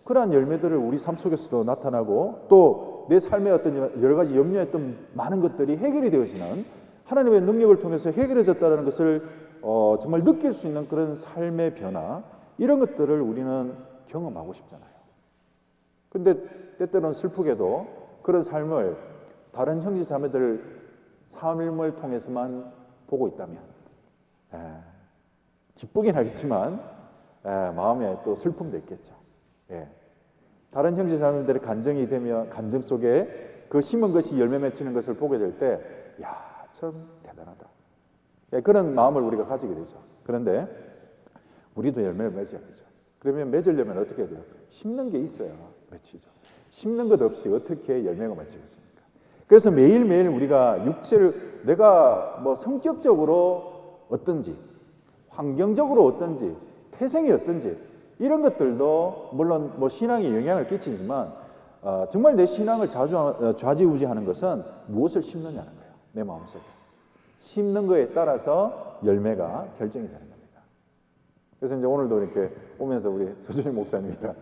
S1: 그러한 열매들을 우리 삶 속에서도 나타나고 또 내 삶의 어떤 여러 가지 염려했던 많은 것들이 해결이 되어지는, 하나님의 능력을 통해서 해결해졌다는 것을 정말 느낄 수 있는 그런 삶의 변화, 이런 것들을 우리는 경험하고 싶잖아요. 근데 때때로는 슬프게도 그런 삶을 다른 형제 자매들 삶을 통해서만 보고 있다면, 예, 기쁘긴 하겠지만 마음에 또 슬픔도 있겠죠. 예. 다른 형제자매들의 간증이 되면 간증 속에 그 심은 것이 열매 맺히는 것을 보게 될 때, 야, 참 대단하다. 예, 그런 마음을 우리가 가지게 되죠. 그런데 우리도 열매를 맺어야 되죠. 그러면 맺으려면 어떻게 해야 돼요? 심는 게 있어야 맺히죠. 심는 것 없이 어떻게 열매가 맺히겠습니까? 그래서 매일매일 우리가 육체를, 내가 뭐 성격적으로 어떤지, 환경적으로 어떤지, 태생이 어떤지, 이런 것들도 물론 뭐 신앙에 영향을 끼치지만 정말 내 신앙을 좌지우지하는 것은 무엇을 심느냐는 거예요. 내 마음속에. 심는 거에 따라서 열매가 결정이 되는 겁니다. 그래서 이제 오늘도 이렇게 오면서 우리 조준희 목사님이랑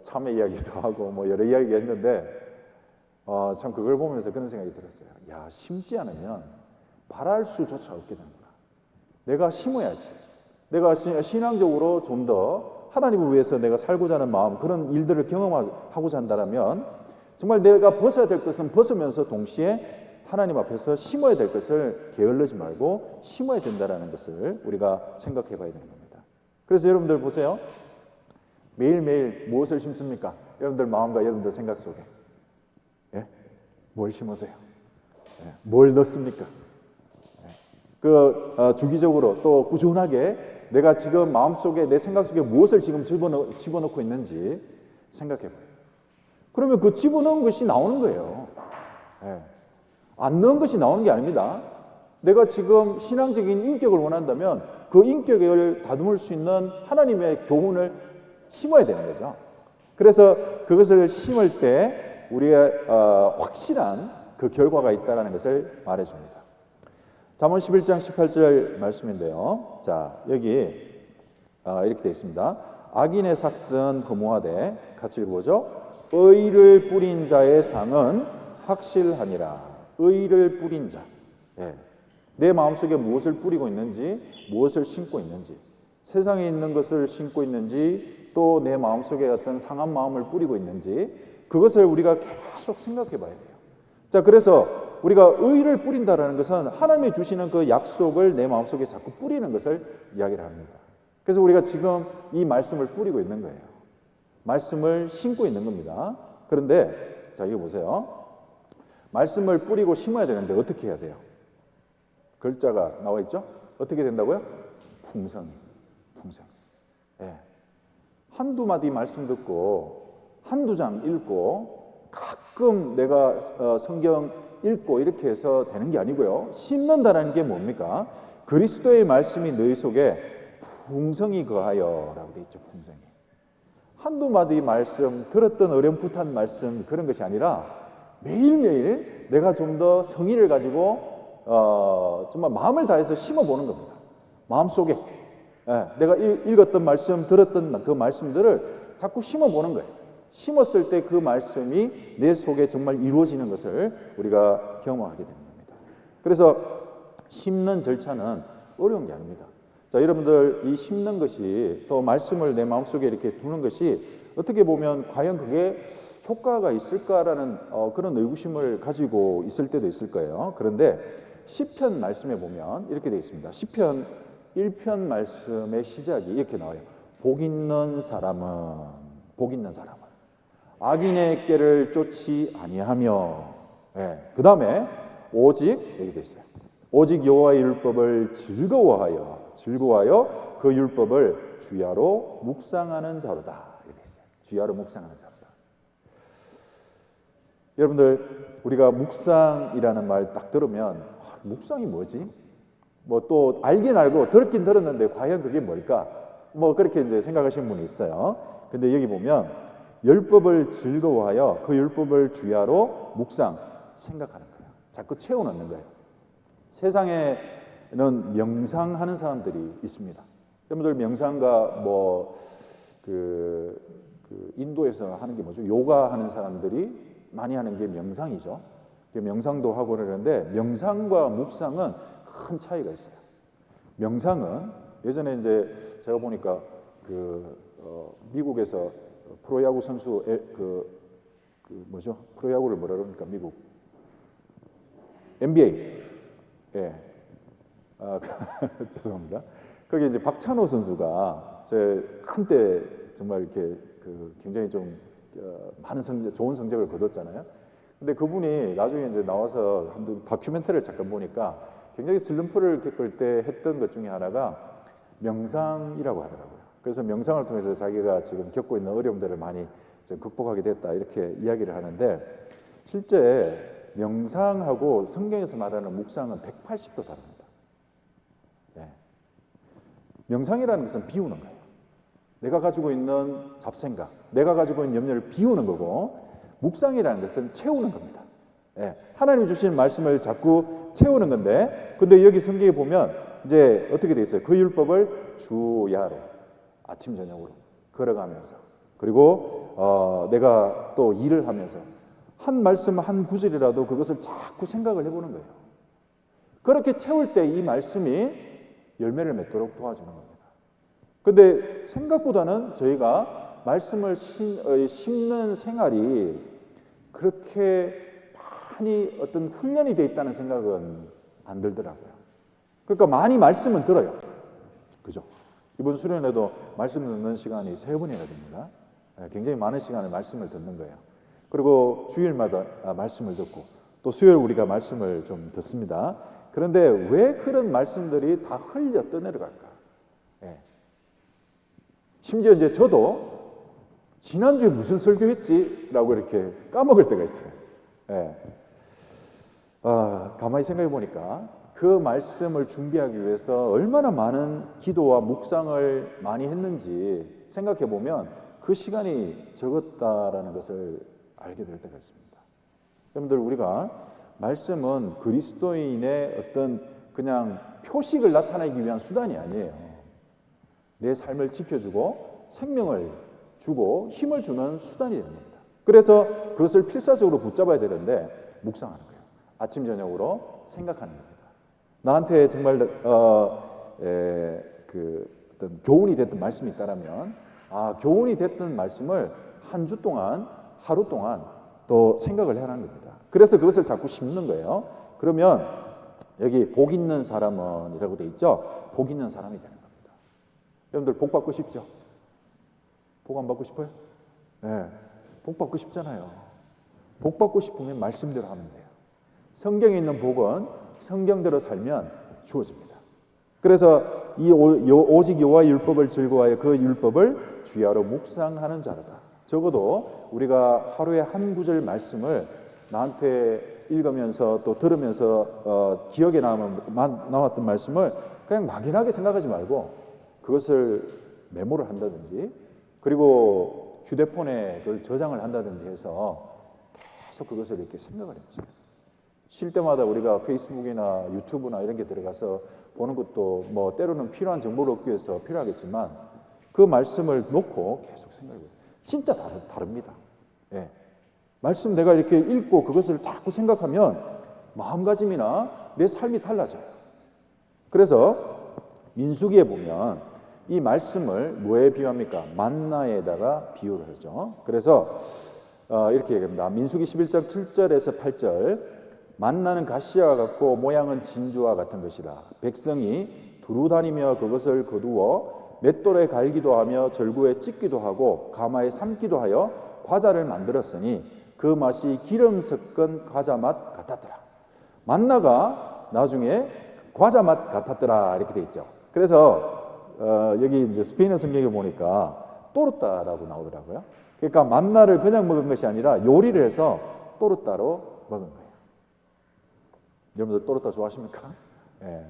S1: 참회 이야기도 하고 뭐 여러 이야기 했는데 참 그걸 보면서 그런 생각이 들었어요. 야, 심지 않으면 바랄 수조차 없게 되는구나. 내가 심어야지. 내가 신앙적으로 좀 더 하나님을 위해서 내가 살고자 하는 마음, 그런 일들을 경험하고자 한다면 정말 내가 벗어야 될 것은 벗으면서 동시에 하나님 앞에서 심어야 될 것을 게을르지 말고 심어야 된다는 것을 우리가 생각해 봐야 되는 겁니다. 그래서 여러분들 보세요. 매일매일 무엇을 심습니까? 여러분들 마음과 여러분들 생각 속에. 예? 뭘 심으세요? 예? 뭘 넣습니까? 주기적으로 또 꾸준하게 내가 지금 마음속에, 내 생각 속에 무엇을 지금 집어넣고 있는지 생각해 봐요. 그러면 그 집어넣은 것이 나오는 거예요. 예. 안 넣은 것이 나오는 게 아닙니다. 내가 지금 신앙적인 인격을 원한다면 그 인격을 다듬을 수 있는 하나님의 교훈을 심어야 되는 거죠. 그래서 그것을 심을 때 우리가 확실한 그 결과가 있다는 것을 말해줍니다. 잠언 11장 18절 말씀인데요. 자, 여기 이렇게 되어 있습니다. 악인의 삭은 허무하되, 같이 읽어보죠. 의를 뿌린 자의 상은 확실하니라. 의를 뿌린 자. 예. 내 마음속에 무엇을 뿌리고 있는지, 무엇을 심고 있는지, 세상에 있는 것을 심고 있는지, 또 내 마음속에 어떤 상한 마음을 뿌리고 있는지, 그것을 우리가 계속 생각해 봐야 돼요. 자, 그래서 우리가 의를 뿌린다라는 것은 하나님이 주시는 그 약속을 내 마음속에 자꾸 뿌리는 것을 이야기를 합니다. 그래서 우리가 지금 이 말씀을 뿌리고 있는 거예요. 말씀을 심고 있는 겁니다. 그런데 자, 이거 보세요. 말씀을 뿌리고 심어야 되는데 어떻게 해야 돼요? 글자가 나와 있죠? 어떻게 된다고요? 풍성이. 예. 한두 마디 말씀 듣고 한두 장 읽고 가끔 내가 성경 읽고 이렇게 해서 되는 게 아니고요. 심는다는 게 뭡니까? 그리스도의 말씀이 너희 속에 풍성히 거하여 라고 되어 있죠. 풍성히. 한두 마디 말씀, 들었던 어렴풋한 말씀, 그런 것이 아니라 매일매일 내가 좀 더 성의를 가지고 정말 마음을 다해서 심어보는 겁니다. 마음속에 내가 읽었던 말씀, 들었던 그 말씀들을 자꾸 심어보는 거예요. 심었을 때 그 말씀이 내 속에 정말 이루어지는 것을 우리가 경험하게 되는 겁니다. 그래서 심는 절차는 어려운 게 아닙니다. 자, 여러분들 이 심는 것이, 또 말씀을 내 마음속에 이렇게 두는 것이 어떻게 보면 과연 그게 효과가 있을까라는 그런 의구심을 가지고 있을 때도 있을 거예요. 그런데 시편 말씀에 보면 이렇게 되어 있습니다. 시편 1편 말씀의 시작이 이렇게 나와요. 복 있는 사람은 악인의 꾀를 쫓지 아니하며, 그 다음에 오직, 여기 돼 있어요. 오직 여호와의 율법을 즐거워하여 그 율법을 주야로 묵상하는 자로다. 이렇게 있어요. 주야로 묵상하는 자로다. 여러분들, 우리가 묵상이라는 말 딱 들으면 묵상이 뭐지? 뭐 또 알긴 알고 들었긴 들었는데 과연 그게 뭘까? 뭐 그렇게 이제 생각하시는 분이 있어요. 근데 여기 보면 율법을 즐거워하여 그 율법을 주야로 묵상, 생각하는 거예요. 자꾸 채워넣는 거예요. 세상에는 명상하는 사람들이 있습니다. 여러분들 명상가 인도에서 하는 게 뭐죠? 요가 하는 사람들이 많이 하는 게 명상이죠. 명상도 하고 그러는데 명상과 묵상은 큰 차이가 있어요. 명상은 예전에 이제 제가 보니까 미국에서 프로야구 선수 프로야구를 뭐라 그럽니까? 미국 NBA. 예. 죄송합니다. 거기 이제 박찬호 선수가 제 한때 정말 이렇게 굉장히 좀 많은 좋은 성적을 거뒀잖아요. 근데 그분이 나중에 이제 나와서 한 다큐멘터리를 잠깐 보니까 굉장히 슬럼프를 겪을 때 했던 것 중에 하나가 명상이라고 하더라고요. 그래서 명상을 통해서 자기가 지금 겪고 있는 어려움들을 많이 극복하게 됐다 이렇게 이야기를 하는데, 실제 명상하고 성경에서 말하는 묵상은 180도 다릅니다. 예. 명상이라는 것은 비우는 거예요. 내가 가지고 있는 잡생각, 내가 가지고 있는 염려를 비우는 거고, 묵상이라는 것은 채우는 겁니다. 예. 하나님이 주신 말씀을 자꾸 채우는 건데, 근데 여기 성경에 보면 이제 어떻게 돼 있어요? 그 율법을 주야로 아침 저녁으로 걸어가면서, 그리고 내가 또 일을 하면서 한 말씀 한 구절이라도 그것을 자꾸 생각을 해보는 거예요. 그렇게 채울 때 이 말씀이 열매를 맺도록 도와주는 겁니다. 근데 생각보다는 저희가 말씀을 심는 생활이 그렇게 많이 어떤 훈련이 돼 있다는 생각은 안 들더라고요. 그러니까 많이 말씀은 들어요. 그죠? 이번 수련회도 말씀 듣는 시간이 3번이나 됩니다. 굉장히 많은 시간을 말씀을 듣는 거예요. 그리고 주일마다 말씀을 듣고 또 수요일 우리가 말씀을 좀 듣습니다. 그런데 왜 그런 말씀들이 다 흘려 떠내려갈까? 예. 심지어 이제 저도 지난주에 무슨 설교했지? 라고 이렇게 까먹을 때가 있어요. 예. 가만히 생각해 보니까 그 말씀을 준비하기 위해서 얼마나 많은 기도와 묵상을 많이 했는지 생각해 보면 그 시간이 적었다라는 것을 알게 될 때가 있습니다. 여러분들, 우리가 말씀은 그리스도인의 어떤 그냥 표식을 나타내기 위한 수단이 아니에요. 내 삶을 지켜주고 생명을 주고 힘을 주는 수단이 됩니다. 그래서 그것을 필사적으로 붙잡아야 되는데 묵상하는 거예요. 아침 저녁으로 생각하는 겁니다. 나한테 정말 어떤 교훈이 됐던 말씀이 있다면 교훈이 됐던 말씀을 한 주 동안, 하루 동안 또 생각을 해라는 겁니다. 그래서 그것을 자꾸 심는 거예요. 그러면 여기 복 있는 사람은 이라고 돼 있죠. 복 있는 사람이 되는 겁니다. 여러분들 복 받고 싶죠? 복 안 받고 싶어요? 네, 복 받고 싶잖아요. 복 받고 싶으면 말씀대로 하면 돼요. 성경에 있는 복은 성경대로 살면 주어집니다. 그래서 이 오직 여호와의 율법을 즐거워하여 그 율법을 주야로 묵상하는 자로다. 적어도 우리가 하루에 한 구절 말씀을 나한테 읽으면서 또 들으면서 기억에 남았던 말씀을 그냥 막연하게 생각하지 말고 그것을 메모를 한다든지, 그리고 휴대폰에 그걸 저장을 한다든지 해서 계속 그것을 이렇게 생각을 해보세요. 쉴 때마다 우리가 페이스북이나 유튜브나 이런 게 들어가서 보는 것도 뭐 때로는 필요한 정보를 얻기 위해서 필요하겠지만 그 말씀을 놓고 계속 생각해보세요. 진짜 다릅니다. 예. 말씀 내가 이렇게 읽고 그것을 자꾸 생각하면 마음가짐이나 내 삶이 달라져요. 그래서 민수기에 보면 이 말씀을 뭐에 비유합니까? 만나에다가 비유를 하죠. 그래서 이렇게 얘기합니다. 민수기 11장 7절에서 8절, 만나는 가시와 같고 모양은 진주와 같은 것이라. 백성이 두루 다니며 그것을 거두어 맷돌에 갈기도 하며 절구에 찢기도 하고 가마에 삶기도 하여 과자를 만들었으니 그 맛이 기름 섞은 과자 맛 같았더라. 만나가 나중에 과자 맛 같았더라 이렇게 돼 있죠. 그래서 여기 이제 스페인어 성경에 보니까 또르따라고 나오더라고요. 그러니까 만나를 그냥 먹은 것이 아니라 요리를 해서 또르따로 먹은 거예요. 여러분들 또르따 좋아하십니까? 네.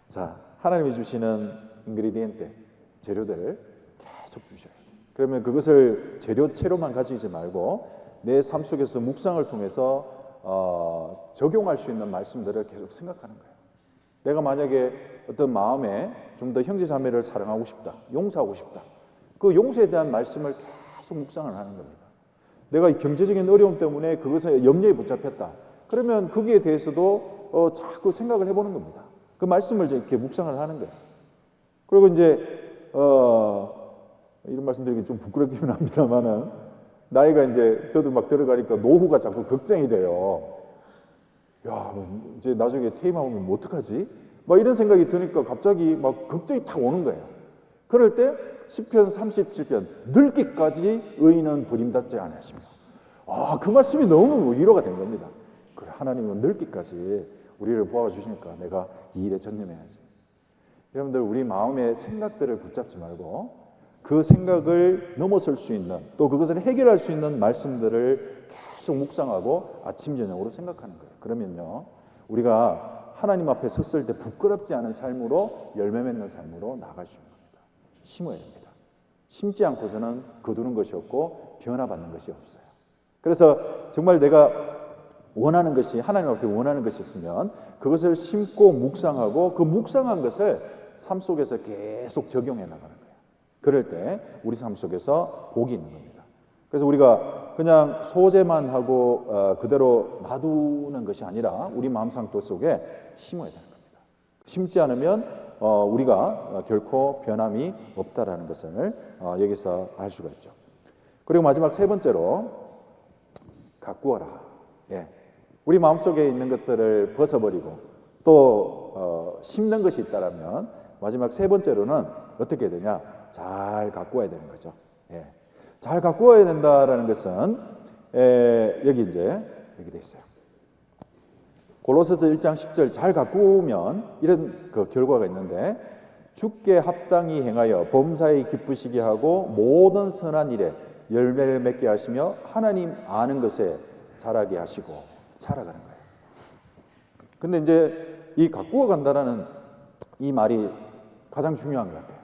S1: 자, 하나님이 주시는 인그리디엔테, 재료들을 계속 주셔요. 그러면 그것을 재료채로만 가지지 말고 내 삶 속에서 묵상을 통해서 적용할 수 있는 말씀들을 계속 생각하는 거예요. 내가 만약에 어떤 마음에 좀 더 형제 자매를 사랑하고 싶다, 용서하고 싶다, 그 용서에 대한 말씀을 계속 묵상을 하는 겁니다. 내가 경제적인 어려움 때문에 그것에 염려에 붙잡혔다, 그러면 거기에 대해서도 자꾸 생각을 해보는 겁니다. 그 말씀을 이렇게 묵상을 하는 거예요. 그리고 이제 이런 말씀드리기 좀 부끄럽기는 합니다만은 나이가 이제 저도 막 들어가니까 노후가 자꾸 걱정이 돼요. 야, 이제 나중에 퇴임하면 뭐 어떡하지? 막 이런 생각이 드니까 갑자기 막 걱정이 탁 오는 거예요. 그럴 때 시편 37편 늙기까지 의인은 버림받지 아니하시며, 그 말씀이 너무 위로가 된 겁니다. 그래, 하나님은 늙기까지 우리를 보아주시니까 내가 이 일에 전념해야지. 여러분들, 우리 마음의 생각들을 붙잡지 말고 그 생각을 넘어설 수 있는, 또 그것을 해결할 수 있는 말씀들을 계속 묵상하고 아침 저녁으로 생각하는 거예요. 그러면요, 우리가 하나님 앞에 섰을 때 부끄럽지 않은 삶으로, 열매 맺는 삶으로 나아갈 수 있는 겁니다. 심어야 됩니다. 심지 않고서는 거두는 것이 없고 변화받는 것이 없어요. 그래서 정말 내가 원하는 것이, 하나님 앞에 원하는 것이 있으면 그것을 심고 묵상하고 그 묵상한 것을 삶 속에서 계속 적용해 나가는 거예요. 그럴 때 우리 삶 속에서 복이 있는 겁니다. 그래서 우리가 그냥 소재만 하고 그대로 놔두는 것이 아니라 우리 마음 상태 속에 심어야 되는 겁니다. 심지 않으면 우리가 결코 변함이 없다라는 것을 여기서 알 수가 있죠. 그리고 마지막 세 번째로, 가꾸어라. 우리 마음속에 있는 것들을 벗어버리고 또 심는 것이 있다면 마지막 세 번째로는 어떻게 해야 되냐? 잘 가꾸어야 되는 거죠. 잘 가꾸어야 된다라는 것은 여기 이제 여기 돼 있어요. 골로새서 1장 10절 잘 가꾸면 이런 그 결과가 있는데, 주께 합당히 행하여 범사에 기쁘시게 하고 모든 선한 일에 열매를 맺게 하시며 하나님 아는 것에 자라게 하시고, 자라가는 거예요. 근데 이제 이 가꾸어 간다라는 이 말이 가장 중요한 것 같아요.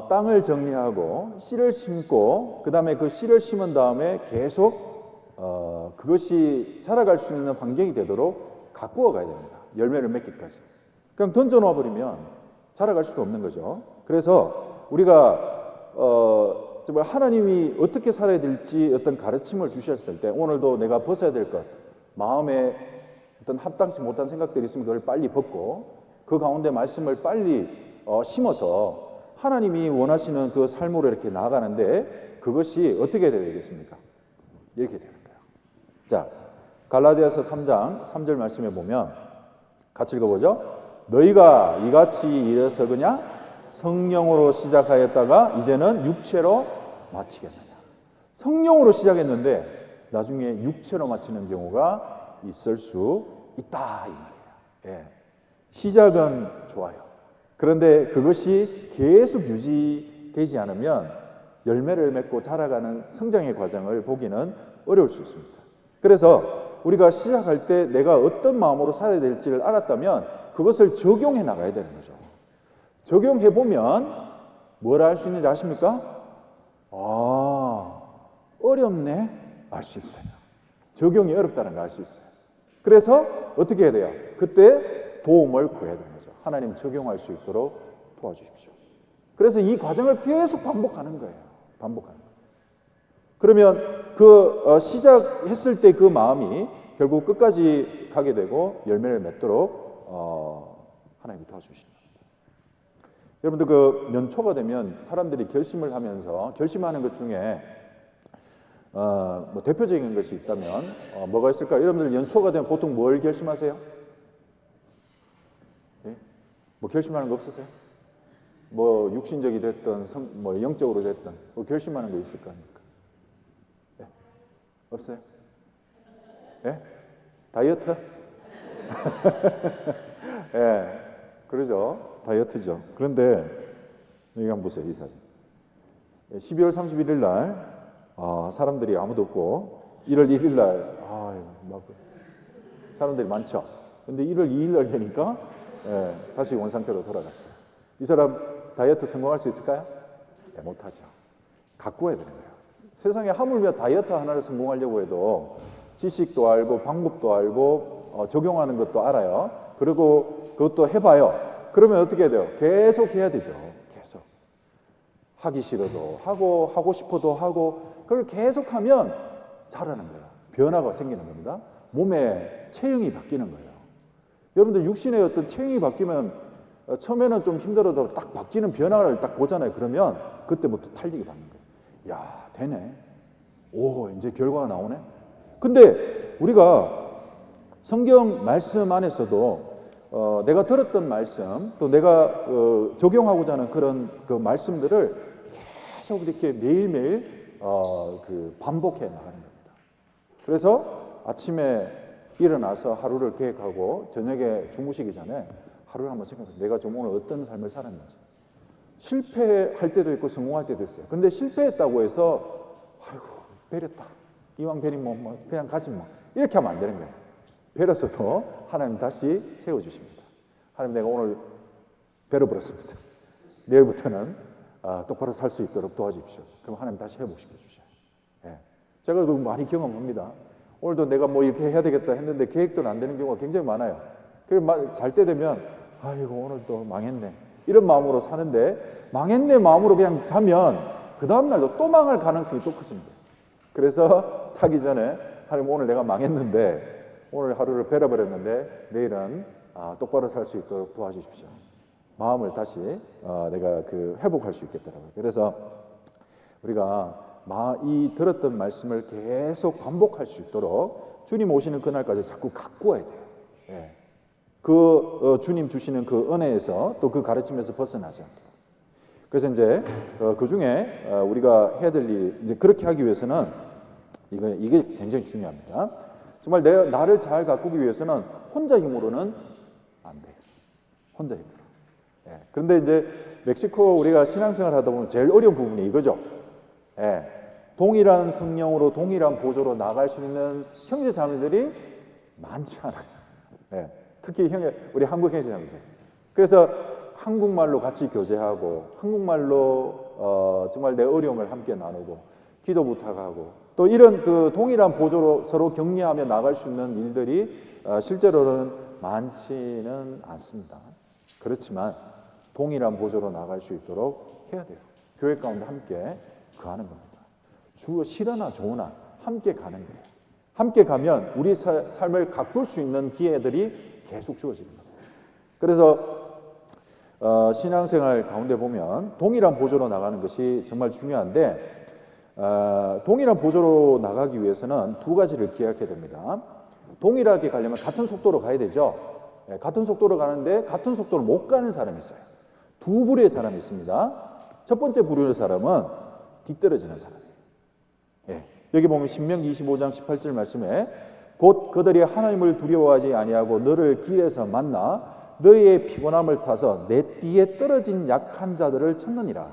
S1: 땅을 정리하고 씨를 심고 그 다음에 그 씨를 심은 다음에 계속 그것이 자라갈 수 있는 환경이 되도록 가꾸어 가야 됩니다. 열매를 맺기까지. 그냥 던져놓아 버리면 자라갈 수가 없는 거죠. 그래서 우리가 정말 하나님이 어떻게 살아야 될지 어떤 가르침을 주셨을 때, 오늘도 내가 벗어야 될 것, 마음에 어떤 합당치 못한 생각들이 있으면 그걸 빨리 벗고 그 가운데 말씀을 빨리 심어서 하나님이 원하시는 그 삶으로 이렇게 나아가는데, 그것이 어떻게 되어야 되겠습니까? 이렇게 되는 거예요. 자, 갈라디아서 3장 3절 말씀에 보면 같이 읽어보죠. 너희가 이같이 일어서 그냥 성령으로 시작하였다가 이제는 육체로 마치겠느냐. 성령으로 시작했는데 나중에 육체로 마치는 경우가 있을 수 있다, 이 말이에요. 시작은 좋아요. 그런데 그것이 계속 유지되지 않으면 열매를 맺고 자라가는 성장의 과정을 보기는 어려울 수 있습니다. 그래서 우리가 시작할 때 내가 어떤 마음으로 살아야 될지를 알았다면 그것을 적용해 나가야 되는 거죠. 적용해 보면 뭘 알 수 있는지 아십니까? 어렵네, 알 수 있어요. 적용이 어렵다는 걸 알 수 있어요. 그래서 어떻게 해야 돼요? 그때 도움을 구해야 되는 거죠. 하나님 적용할 수 있도록 도와주십시오. 그래서 이 과정을 계속 반복하는 거예요. 반복하는 거예요. 그러면 그 시작했을 때 그 마음이 결국 끝까지 가게 되고 열매를 맺도록 하나님이 도와주십니다. 여러분들, 그 연초가 되면 사람들이 결심을 하면서 결심하는 것 중에 뭐 대표적인 것이 있다면 뭐가 있을까요? 여러분들 연초가 되면 보통 뭘 결심하세요? 뭐 결심하는 거 없으세요? 뭐 육신적이 됐든 뭐 영적으로 됐든 뭐 결심하는 거 있을 거 아닙니까? 없어요? 다이어트? 그러죠. 다이어트죠. 그런데 여기 한번 보세요, 이 사진. 12월 31일 날 사람들이 아무도 없고 1월 1일 날 막 사람들이 많죠. 근데 1월 2일 날 되니까 다시 원상태로 돌아갔어요. 이 사람 다이어트 성공할 수 있을까요? 못하죠. 가꾸어야 되는 거예요. 세상에 하물며 다이어트 하나를 성공하려고 해도 지식도 알고 방법도 알고 적용하는 것도 알아요. 그리고 그것도 해봐요. 그러면 어떻게 해야 돼요? 계속 해야 되죠. 계속. 하기 싫어도 하고 싶어도 하고, 그걸 계속하면 자라는 거예요. 변화가 생기는 겁니다. 몸의 체형이 바뀌는 거예요. 여러분들 육신의 어떤 체형이 바뀌면 처음에는 좀 힘들어도 딱 바뀌는 변화를 딱 보잖아요. 그러면 그때부터 탄력이 받는 거예요. 야, 되네. 오, 이제 결과가 나오네. 근데 우리가 성경 말씀 안에서도 내가 들었던 말씀, 또 내가 적용하고자 하는 그런 그 말씀들을 계속 이렇게 매일매일 반복해 나가는 겁니다. 그래서 아침에 일어나서 하루를 계획하고 저녁에 주무시기 전에 하루를 한번 생각해서 내가 좀 오늘 어떤 삶을 살았는지. 실패할 때도 있고 성공할 때도 있어요. 근데 실패했다고 해서 아이고 베렸다. 이왕 베린 뭐 그냥 가시 뭐 이렇게 하면 안 되는 거예요. 베렸어도 하나님 다시 세워주십니다. 하나님 내가 오늘 베려버렸습니다. 내일부터는 똑바로 살 수 있도록 도와주십시오. 그럼 하나님 다시 회복시켜 주셔요. 예. 제가 그 많이 경험합니다. 오늘도 내가 뭐 이렇게 해야 되겠다 했는데 계획도 안 되는 경우가 굉장히 많아요. 그래서 잘 때 되면 아이고 오늘도 망했네 이런 마음으로 사는데 망했네 마음으로 그냥 자면 그 다음날도 또 망할 가능성이 또 크습니다. 그래서 자기 전에 하나님 오늘 내가 망했는데 오늘 하루를 베려버렸는데 내일은 똑바로 살 수 있도록 도와주십시오. 마음을 다시 내가 회복할 수 있겠더라고요. 그래서 우리가 이 들었던 말씀을 계속 반복할 수 있도록 주님 오시는 그날까지 자꾸 가꾸어야 돼요. 예. 주님 주시는 그 은혜에서 또 그 가르침에서 벗어나지 않도록. 그래서 이제 그 중에 우리가 해야 될 일, 이제 그렇게 하기 위해서는 이게 굉장히 중요합니다. 정말 나를 잘 가꾸기 위해서는 혼자 힘으로는 안 돼요. 혼자 힘으로. 예. 그런데 이제 멕시코 우리가 신앙생활 하다 보면 제일 어려운 부분이 이거죠. 예. 동일한 성령으로 동일한 보조로 나갈 수 있는 형제 자매들이 많지 않아요. 예. 특히 우리 한국 형제 자매들. 그래서 한국말로 같이 교제하고 한국말로 정말 내 어려움을 함께 나누고 기도 부탁하고 또 이런 그 동일한 보조로 서로 격려하며 나갈 수 있는 일들이 실제로는 많지는 않습니다. 그렇지만 동일한 보조로 나갈 수 있도록 해야 돼요. 교회 가운데 함께 거하는 겁니다. 싫으나 좋으나 함께 가는 거예요. 함께 가면 우리 삶을 가꿀 수 있는 기회들이 계속 주어집니다. 그래서 신앙생활 가운데 보면 동일한 보조로 나가는 것이 정말 중요한데 동일한 보조로 나가기 위해서는 두 가지를 기억해야 됩니다. 동일하게 가려면 같은 속도로 가야 되죠. 같은 속도로 가는데 같은 속도로 못 가는 사람이 있어요. 두 부류의 사람이 있습니다. 첫 번째 부류의 사람은 뒤떨어지는 사람이에요. 여기 보면 신명기 25장 18절 말씀에 곧 그들이 하나님을 두려워하지 아니하고 너를 길에서 만나 너희의 피곤함을 타서 내 뒤에 떨어진 약한 자들을 찾느니라.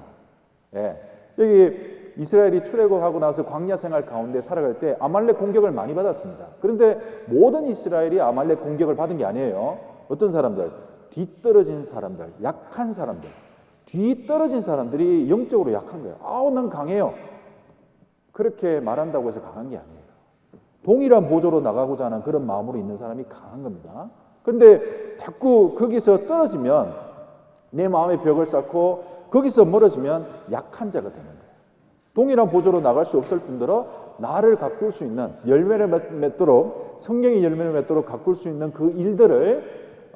S1: 여기 이스라엘이 출애굽하고 나서 광야 생활 가운데 살아갈 때 아말렉 공격을 많이 받았습니다. 그런데 모든 이스라엘이 아말렉 공격을 받은 게 아니에요. 어떤 사람들? 뒤떨어진 사람들, 약한 사람들. 뒤떨어진 사람들이 영적으로 약한 거예요. 난 강해요. 그렇게 말한다고 해서 강한 게 아니에요. 동일한 보조로 나가고자 하는 그런 마음으로 있는 사람이 강한 겁니다. 그런데 자꾸 거기서 떨어지면 내 마음의 벽을 쌓고 거기서 멀어지면 약한 자가 되는 거예요. 동일한 보조로 나갈 수 없을 뿐더러 나를 가꿀 수 있는 열매를 맺도록 성령의 열매를 맺도록 가꿀 수 있는 그 일들을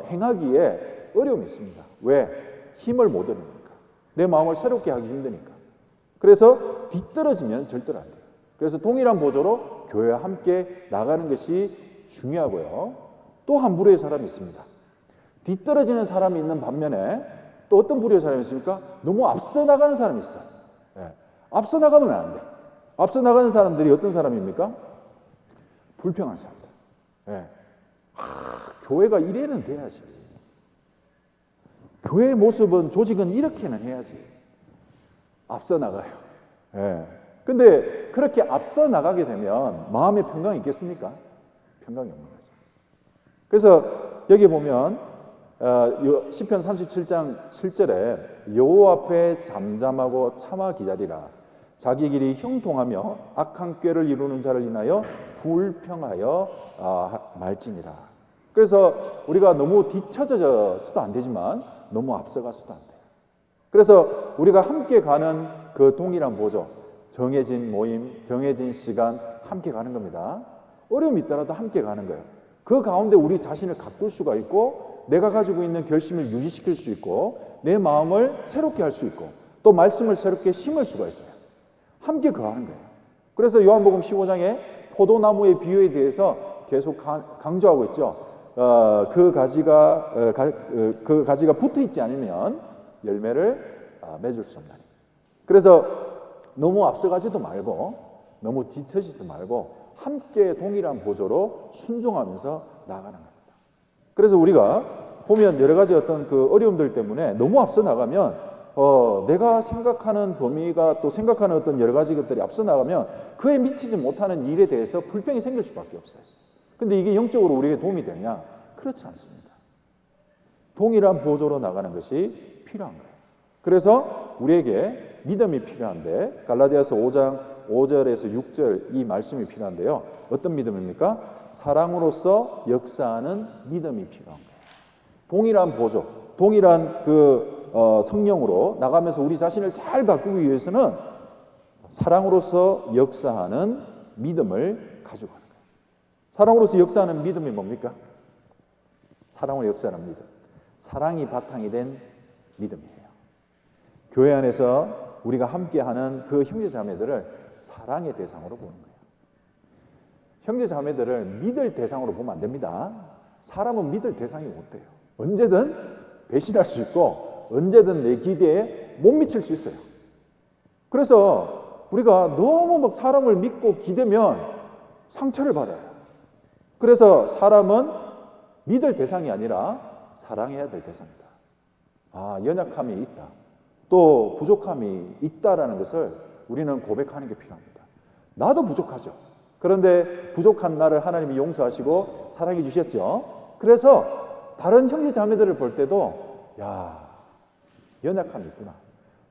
S1: 행하기에 어려움이 있습니다. 왜? 힘을 못 얻으니까. 내 마음을 새롭게 하기 힘드니까. 그래서 뒤떨어지면 절대로 안 돼요. 그래서 동일한 보조로 교회와 함께 나가는 것이 중요하고요. 또 한 부류의 사람이 있습니다. 뒤떨어지는 사람이 있는 반면에 또 어떤 부류의 사람이 있습니까? 너무 앞서 나가는 사람이 있어요. 앞서 나가면 안 돼. 앞서 나가는 사람들이 어떤 사람입니까? 불평한 사람들. 교회가 이래는 돼야지. 교회의 모습은 조직은 이렇게는 해야지. 앞서 나가요. 근데 그렇게 앞서 나가게 되면 마음의 평강이 있겠습니까? 평강이 없는 거죠. 그래서 여기 보면 시편 37장 7절에 여호와 앞에 잠잠하고 참아 기다리라. 자기 길이 형통하며 악한 꾀를 이루는 자를 인하여 불평하여 말지니라. 그래서 우리가 너무 뒤처져서도 안 되지만 너무 앞서가서도 안 돼요. 그래서 우리가 함께 가는 그 동일한 보조, 정해진 모임, 정해진 시간 함께 가는 겁니다. 어려움이 있더라도 함께 가는 거예요. 그 가운데 우리 자신을 가꿀 수가 있고 내가 가지고 있는 결심을 유지시킬 수 있고 내 마음을 새롭게 할 수 있고 또 말씀을 새롭게 심을 수가 있어요. 함께 거하는 거예요. 그래서 요한복음 15장에 포도나무의 비유에 대해서 계속 강조하고 있죠. 그 가지가 붙어 있지 않으면 열매를 맺을 수 없나니. 그래서 너무 앞서가지도 말고 너무 뒤처지지도 말고 함께 동일한 보조로 순종하면서 나아가는 겁니다. 그래서 우리가 보면 여러 가지 어떤 그 어려움들 때문에 너무 앞서 나가면 내가 생각하는 범위가 또 생각하는 어떤 여러 가지 것들이 앞서 나가면 그에 미치지 못하는 일에 대해서 불평이 생길 수밖에 없어요. 근데 이게 영적으로 우리에게 도움이 되냐? 그렇지 않습니다. 동일한 보조로 나가는 것이 필요한 거예요. 그래서 우리에게 믿음이 필요한데 갈라디아서 5장 5절에서 6절 이 말씀이 필요한데요. 어떤 믿음입니까? 사랑으로서 역사하는 믿음이 필요한 거예요. 동일한 보조, 동일한 성령으로 나가면서 우리 자신을 잘 가꾸기 위해서는 사랑으로서 역사하는 믿음을 가지고 가는 거예요. 사랑으로서 역사하는 믿음이 뭡니까? 사랑으로 역사하는 믿음. 사랑이 바탕이 된 믿음이에요. 교회 안에서 우리가 함께하는 그 형제자매들을 사랑의 대상으로 보는 거예요. 형제자매들을 믿을 대상으로 보면 안 됩니다. 사람은 믿을 대상이 못 돼요. 언제든 배신할 수 있고 언제든 내 기대에 못 미칠 수 있어요. 그래서 우리가 너무 막 사람을 믿고 기대면 상처를 받아요. 그래서 사람은 믿을 대상이 아니라 사랑해야 될 대상이다. 연약함이 있다. 또 부족함이 있다라는 것을 우리는 고백하는 게 필요합니다. 나도 부족하죠. 그런데 부족한 나를 하나님이 용서하시고 사랑해 주셨죠. 그래서 다른 형제 자매들을 볼 때도 연약함이 있구나.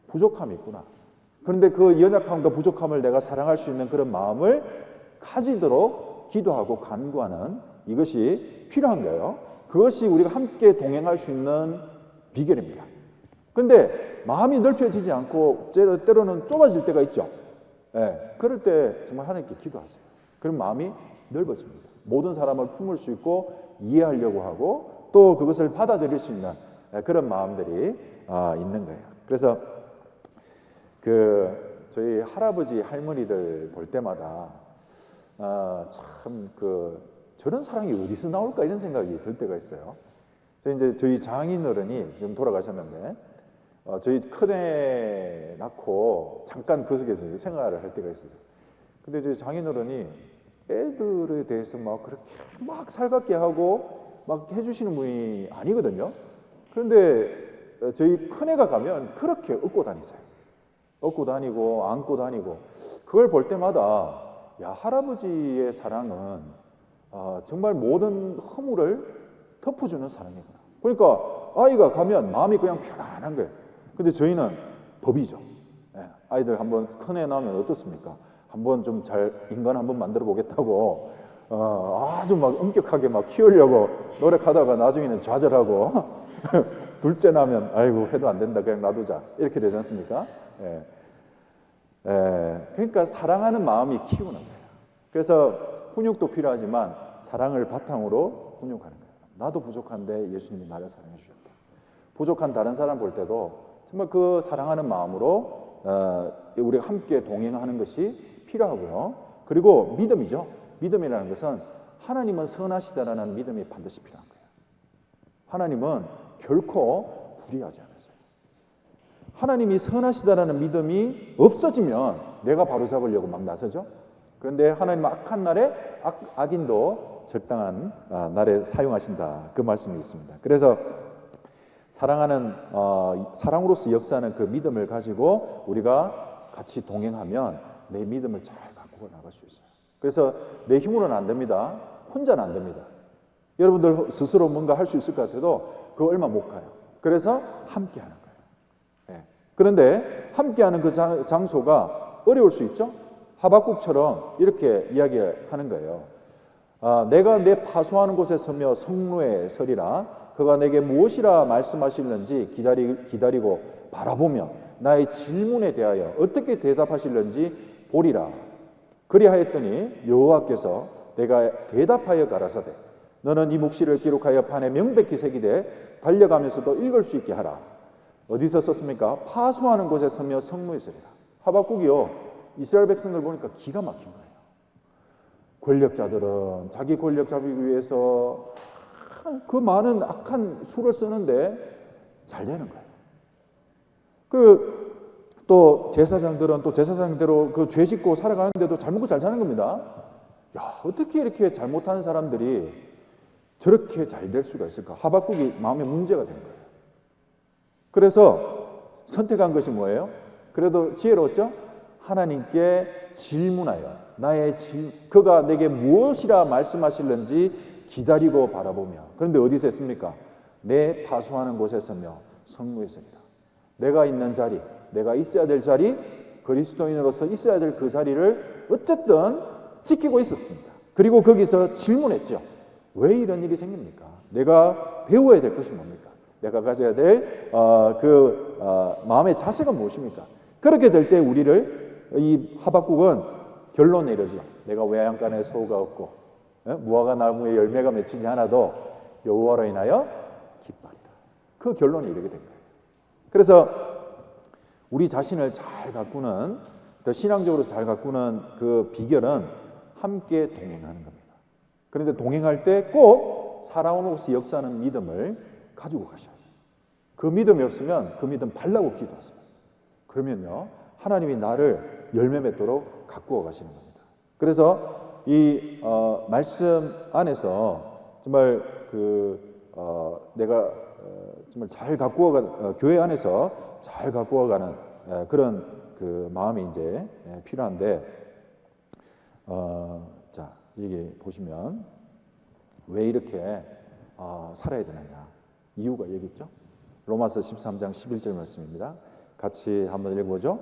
S1: 부족함이 있구나. 그런데 그 연약함과 부족함을 내가 사랑할 수 있는 그런 마음을 가지도록 기도하고 간구하는 이것이 필요한 거예요. 그것이 우리가 함께 동행할 수 있는 비결입니다. 그런데 마음이 넓혀지지 않고 때로는 좁아질 때가 있죠. 그럴 때 정말 하나님께 기도하세요. 그럼 마음이 넓어집니다. 모든 사람을 품을 수 있고 이해하려고 하고 또 그것을 받아들일 수 있는 그런 마음들이 있는 거예요. 그래서 저희 할아버지 할머니들 볼 때마다 참 저런 사랑이 어디서 나올까 이런 생각이 들 때가 있어요. 저희 장인어른이 지금 돌아가셨는데 저희 큰애 낳고 잠깐 그 속에서 생활을 할 때가 있어요. 근데 저희 장인어른이 애들에 대해서 막 그렇게 막 살갑게 하고 막 해주시는 분이 아니거든요. 그런데 저희 큰애가 가면 그렇게 업고 다니세요. 업고 다니고 안고 다니고 그걸 볼 때마다 할아버지의 사랑은 정말 모든 허물을 덮어주는 사랑이구나. 그러니까 아이가 가면 마음이 그냥 편안한 거예요. 근데 저희는 법이죠. 아이들 한번 큰애 낳으면 어떻습니까? 한번 좀 잘 인간 한번 만들어 보겠다고 아주 막 엄격하게 막 키우려고 노력하다가 나중에는 좌절하고 둘째 나면 아이고 해도 안 된다 그냥 놔두자 이렇게 되지 않습니까? 그러니까 사랑하는 마음이 키우는 거예요. 그래서 훈육도 필요하지만 사랑을 바탕으로 훈육하는 거예요. 나도 부족한데 예수님이 나를 사랑해 주셨다. 부족한 다른 사람 볼 때도 정말 그 사랑하는 마음으로 우리가 함께 동행하는 것이 필요하고요. 그리고 믿음이죠. 믿음이라는 것은 하나님은 선하시다라는 믿음이 반드시 필요한 거예요. 하나님은 결코 불의하지 않으세요. 하나님이 선하시다라는 믿음이 없어지면 내가 바로잡으려고 막 나서죠. 그런데 하나님은 악한 날에 악인도 적당한 날에 사용하신다. 그 말씀이 있습니다. 그래서 사랑으로서 역사하는 그 믿음을 가지고 우리가 같이 동행하면 내 믿음을 잘 갖고 나갈 수 있어요. 그래서 내 힘으로는 안 됩니다. 혼자는 안 됩니다. 여러분들 스스로 뭔가 할 수 있을 것 같아도 그거 얼마 못 가요. 그래서 함께 하는 거예요. 그런데 함께하는 그 장소가 어려울 수 있죠. 하박국처럼 이렇게 이야기하는 거예요. 내가 내 파수하는 곳에 서며 성루에 서리라. 그가 내게 무엇이라 말씀하실는지 기다리고 바라보며 나의 질문에 대하여 어떻게 대답하실는지 보리라. 그리하였더니 여호와께서 내가 대답하여 가라사대 너는 이 묵시를 기록하여 판에 명백히 새기되 달려가면서도 읽을 수 있게 하라. 어디서 썼습니까? 파수하는 곳에 서며 성루에 서리라. 하박국이요 이스라엘 백성들 보니까 기가 막힌 거예요. 권력자들은 자기 권력 잡기 위해서 그 많은 악한 수를 쓰는데 잘 되는 거예요. 그 또 제사장들은 또 제사장대로 그 죄 짓고 살아가는데도 잘 먹고 잘 사는 겁니다. 야, 어떻게 이렇게 잘못하는 사람들이 저렇게 잘 될 수가 있을까? 하박국이 마음에 문제가 된 거예요. 그래서 선택한 것이 뭐예요? 그래도 지혜로웠죠? 하나님께 질문하여 그가 내게 무엇이라 말씀하실는지 기다리고 바라보며. 그런데 어디서 했습니까? 내 파수하는 곳에서며 성무에서이다. 내가 있는 자리, 내가 있어야 될 자리, 그리스도인으로서 있어야 될 그 자리를 어쨌든 지키고 있었습니다. 그리고 거기서 질문했죠. 왜 이런 일이 생깁니까? 내가 배워야 될 것이 뭡니까? 내가 가져야 될 마음의 자세가 무엇입니까? 그렇게 될 때 이 하박국은 결론 내려죠. 내가 외양간에 소가 없고 무화과 나무에 열매가 맺히지 않아도 여호와로 인하여 기뻐한다. 그 결론에 이르게 된 거예요. 그래서 우리 자신을 잘 가꾸는, 더 신앙적으로 잘 가꾸는 그 비결은 함께 동행하는 겁니다. 그런데 동행할 때 꼭 살아오는 곳이 역사하는 믿음을 가지고 가셔야 돼요. 그 믿음이 없으면 그 믿음 발라고 기도하세요. 그러면요, 하나님이 나를 열매 맺도록 가꾸어 가시는 겁니다. 그래서 이 말씀 안에서 정말 내가 정말 잘 가꾸어가 교회 안에서 잘 가꾸어가는 그런 그 마음이 이제 필요한데, 자 여기 보시면 왜 이렇게 살아야 되느냐 이유가 여기 있죠. 로마서 13장 11절 말씀입니다. 같이 한번 읽어보죠.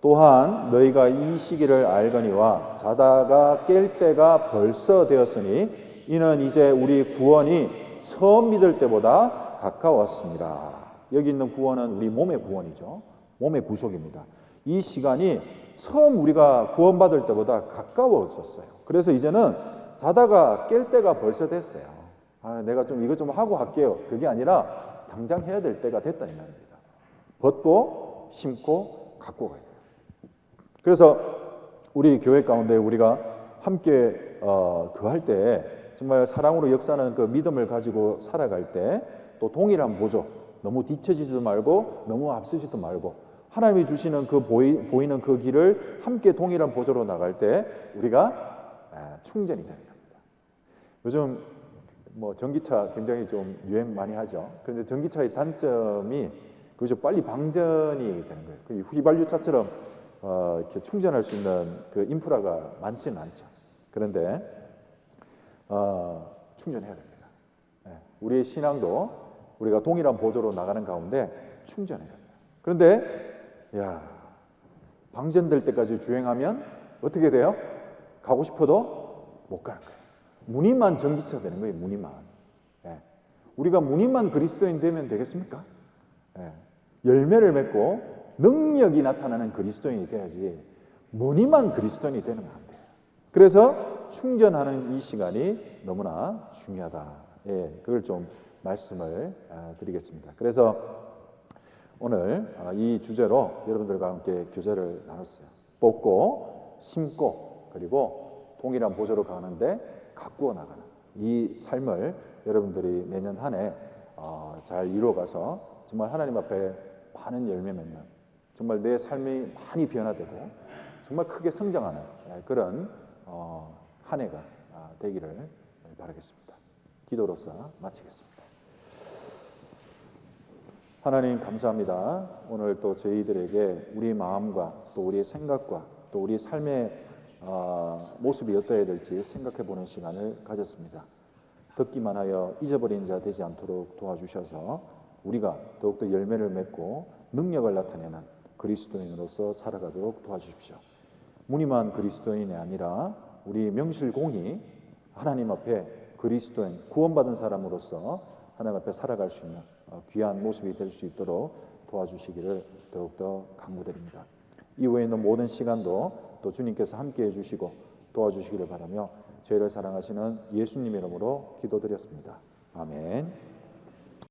S1: 또한 너희가 이 시기를 알거니와 자다가 깰 때가 벌써 되었으니 이는 이제 우리 구원이 처음 믿을 때보다 가까웠습니다. 여기 있는 구원은 우리 몸의 구원이죠. 몸의 구속입니다. 이 시간이 처음 우리가 구원받을 때보다 가까워졌어요. 그래서 이제는 자다가 깰 때가 벌써 됐어요. 내가 좀 이것 좀 하고 할게요. 그게 아니라 당장 해야 될 때가 됐다 이 말입니다. 벗고 심고 갖고 가야 돼요. 그래서 우리 교회 가운데 우리가 함께 그할 때 정말 사랑으로 역사하는 그 믿음을 가지고 살아갈 때 또 동일한 보조, 너무 뒤처지지도 말고 너무 앞서지도 말고 하나님이 주시는 그 보이는 그 길을 함께 동일한 보조로 나갈 때 우리가 충전이 되는 겁니다. 요즘 뭐 전기차 굉장히 좀 유행 많이 하죠. 그런데 전기차의 단점이 그죠, 빨리 방전이 되는 거예요. 그 휘발유차처럼 이렇게 충전할 수 있는 그 인프라가 많지는 않죠. 그런데 충전해야 됩니다. 우리의 신앙도 우리가 동일한 보조로 나가는 가운데 충전해야 됩니다. 그런데 방전될 때까지 주행하면 어떻게 돼요? 가고 싶어도 못 가는 거예요. 무늬만 전기차 되는 거예요. 무늬만. 우리가 무늬만 그리스도인 되면 되겠습니까? 열매를 맺고 능력이 나타나는 그리스도인이 돼야지 무늬만 그리스도인이 되는 건 안 돼요. 그래서 충전하는 이 시간이 너무나 중요하다. 그걸 좀 말씀을 드리겠습니다. 그래서 오늘 이 주제로 여러분들과 함께 교제를 나눴어요. 뽑고 심고 그리고 동일한 보조로 가는데 가꾸어 나가는 이 삶을 여러분들이 내년 한 해 잘 이루어가서 정말 하나님 앞에 많은 열매 맺는, 정말 내 삶이 많이 변화되고 정말 크게 성장하는 그런 한 해가 되기를 바라겠습니다. 기도로서 마치겠습니다. 하나님 감사합니다. 오늘 또 저희들에게 우리 마음과 또 우리의 생각과 또 우리 삶의 모습이 어떠해야 될지 생각해보는 시간을 가졌습니다. 듣기만 하여 잊어버린 자 되지 않도록 도와주셔서 우리가 더욱더 열매를 맺고 능력을 나타내는 그리스도인으로서 살아가도록 도와주십시오. 무늬만 그리스도인이 아니라 우리 명실공히 하나님 앞에 그리스도인, 구원받은 사람으로서 하나님 앞에 살아갈 수 있는 귀한 모습이 될 수 있도록 도와주시기를 더욱더 간구드립니다. 이후에 있는 모든 시간도 또 주님께서 함께해 주시고 도와주시기를 바라며 저희를 사랑하시는 예수님 이름으로 기도드렸습니다. 아멘.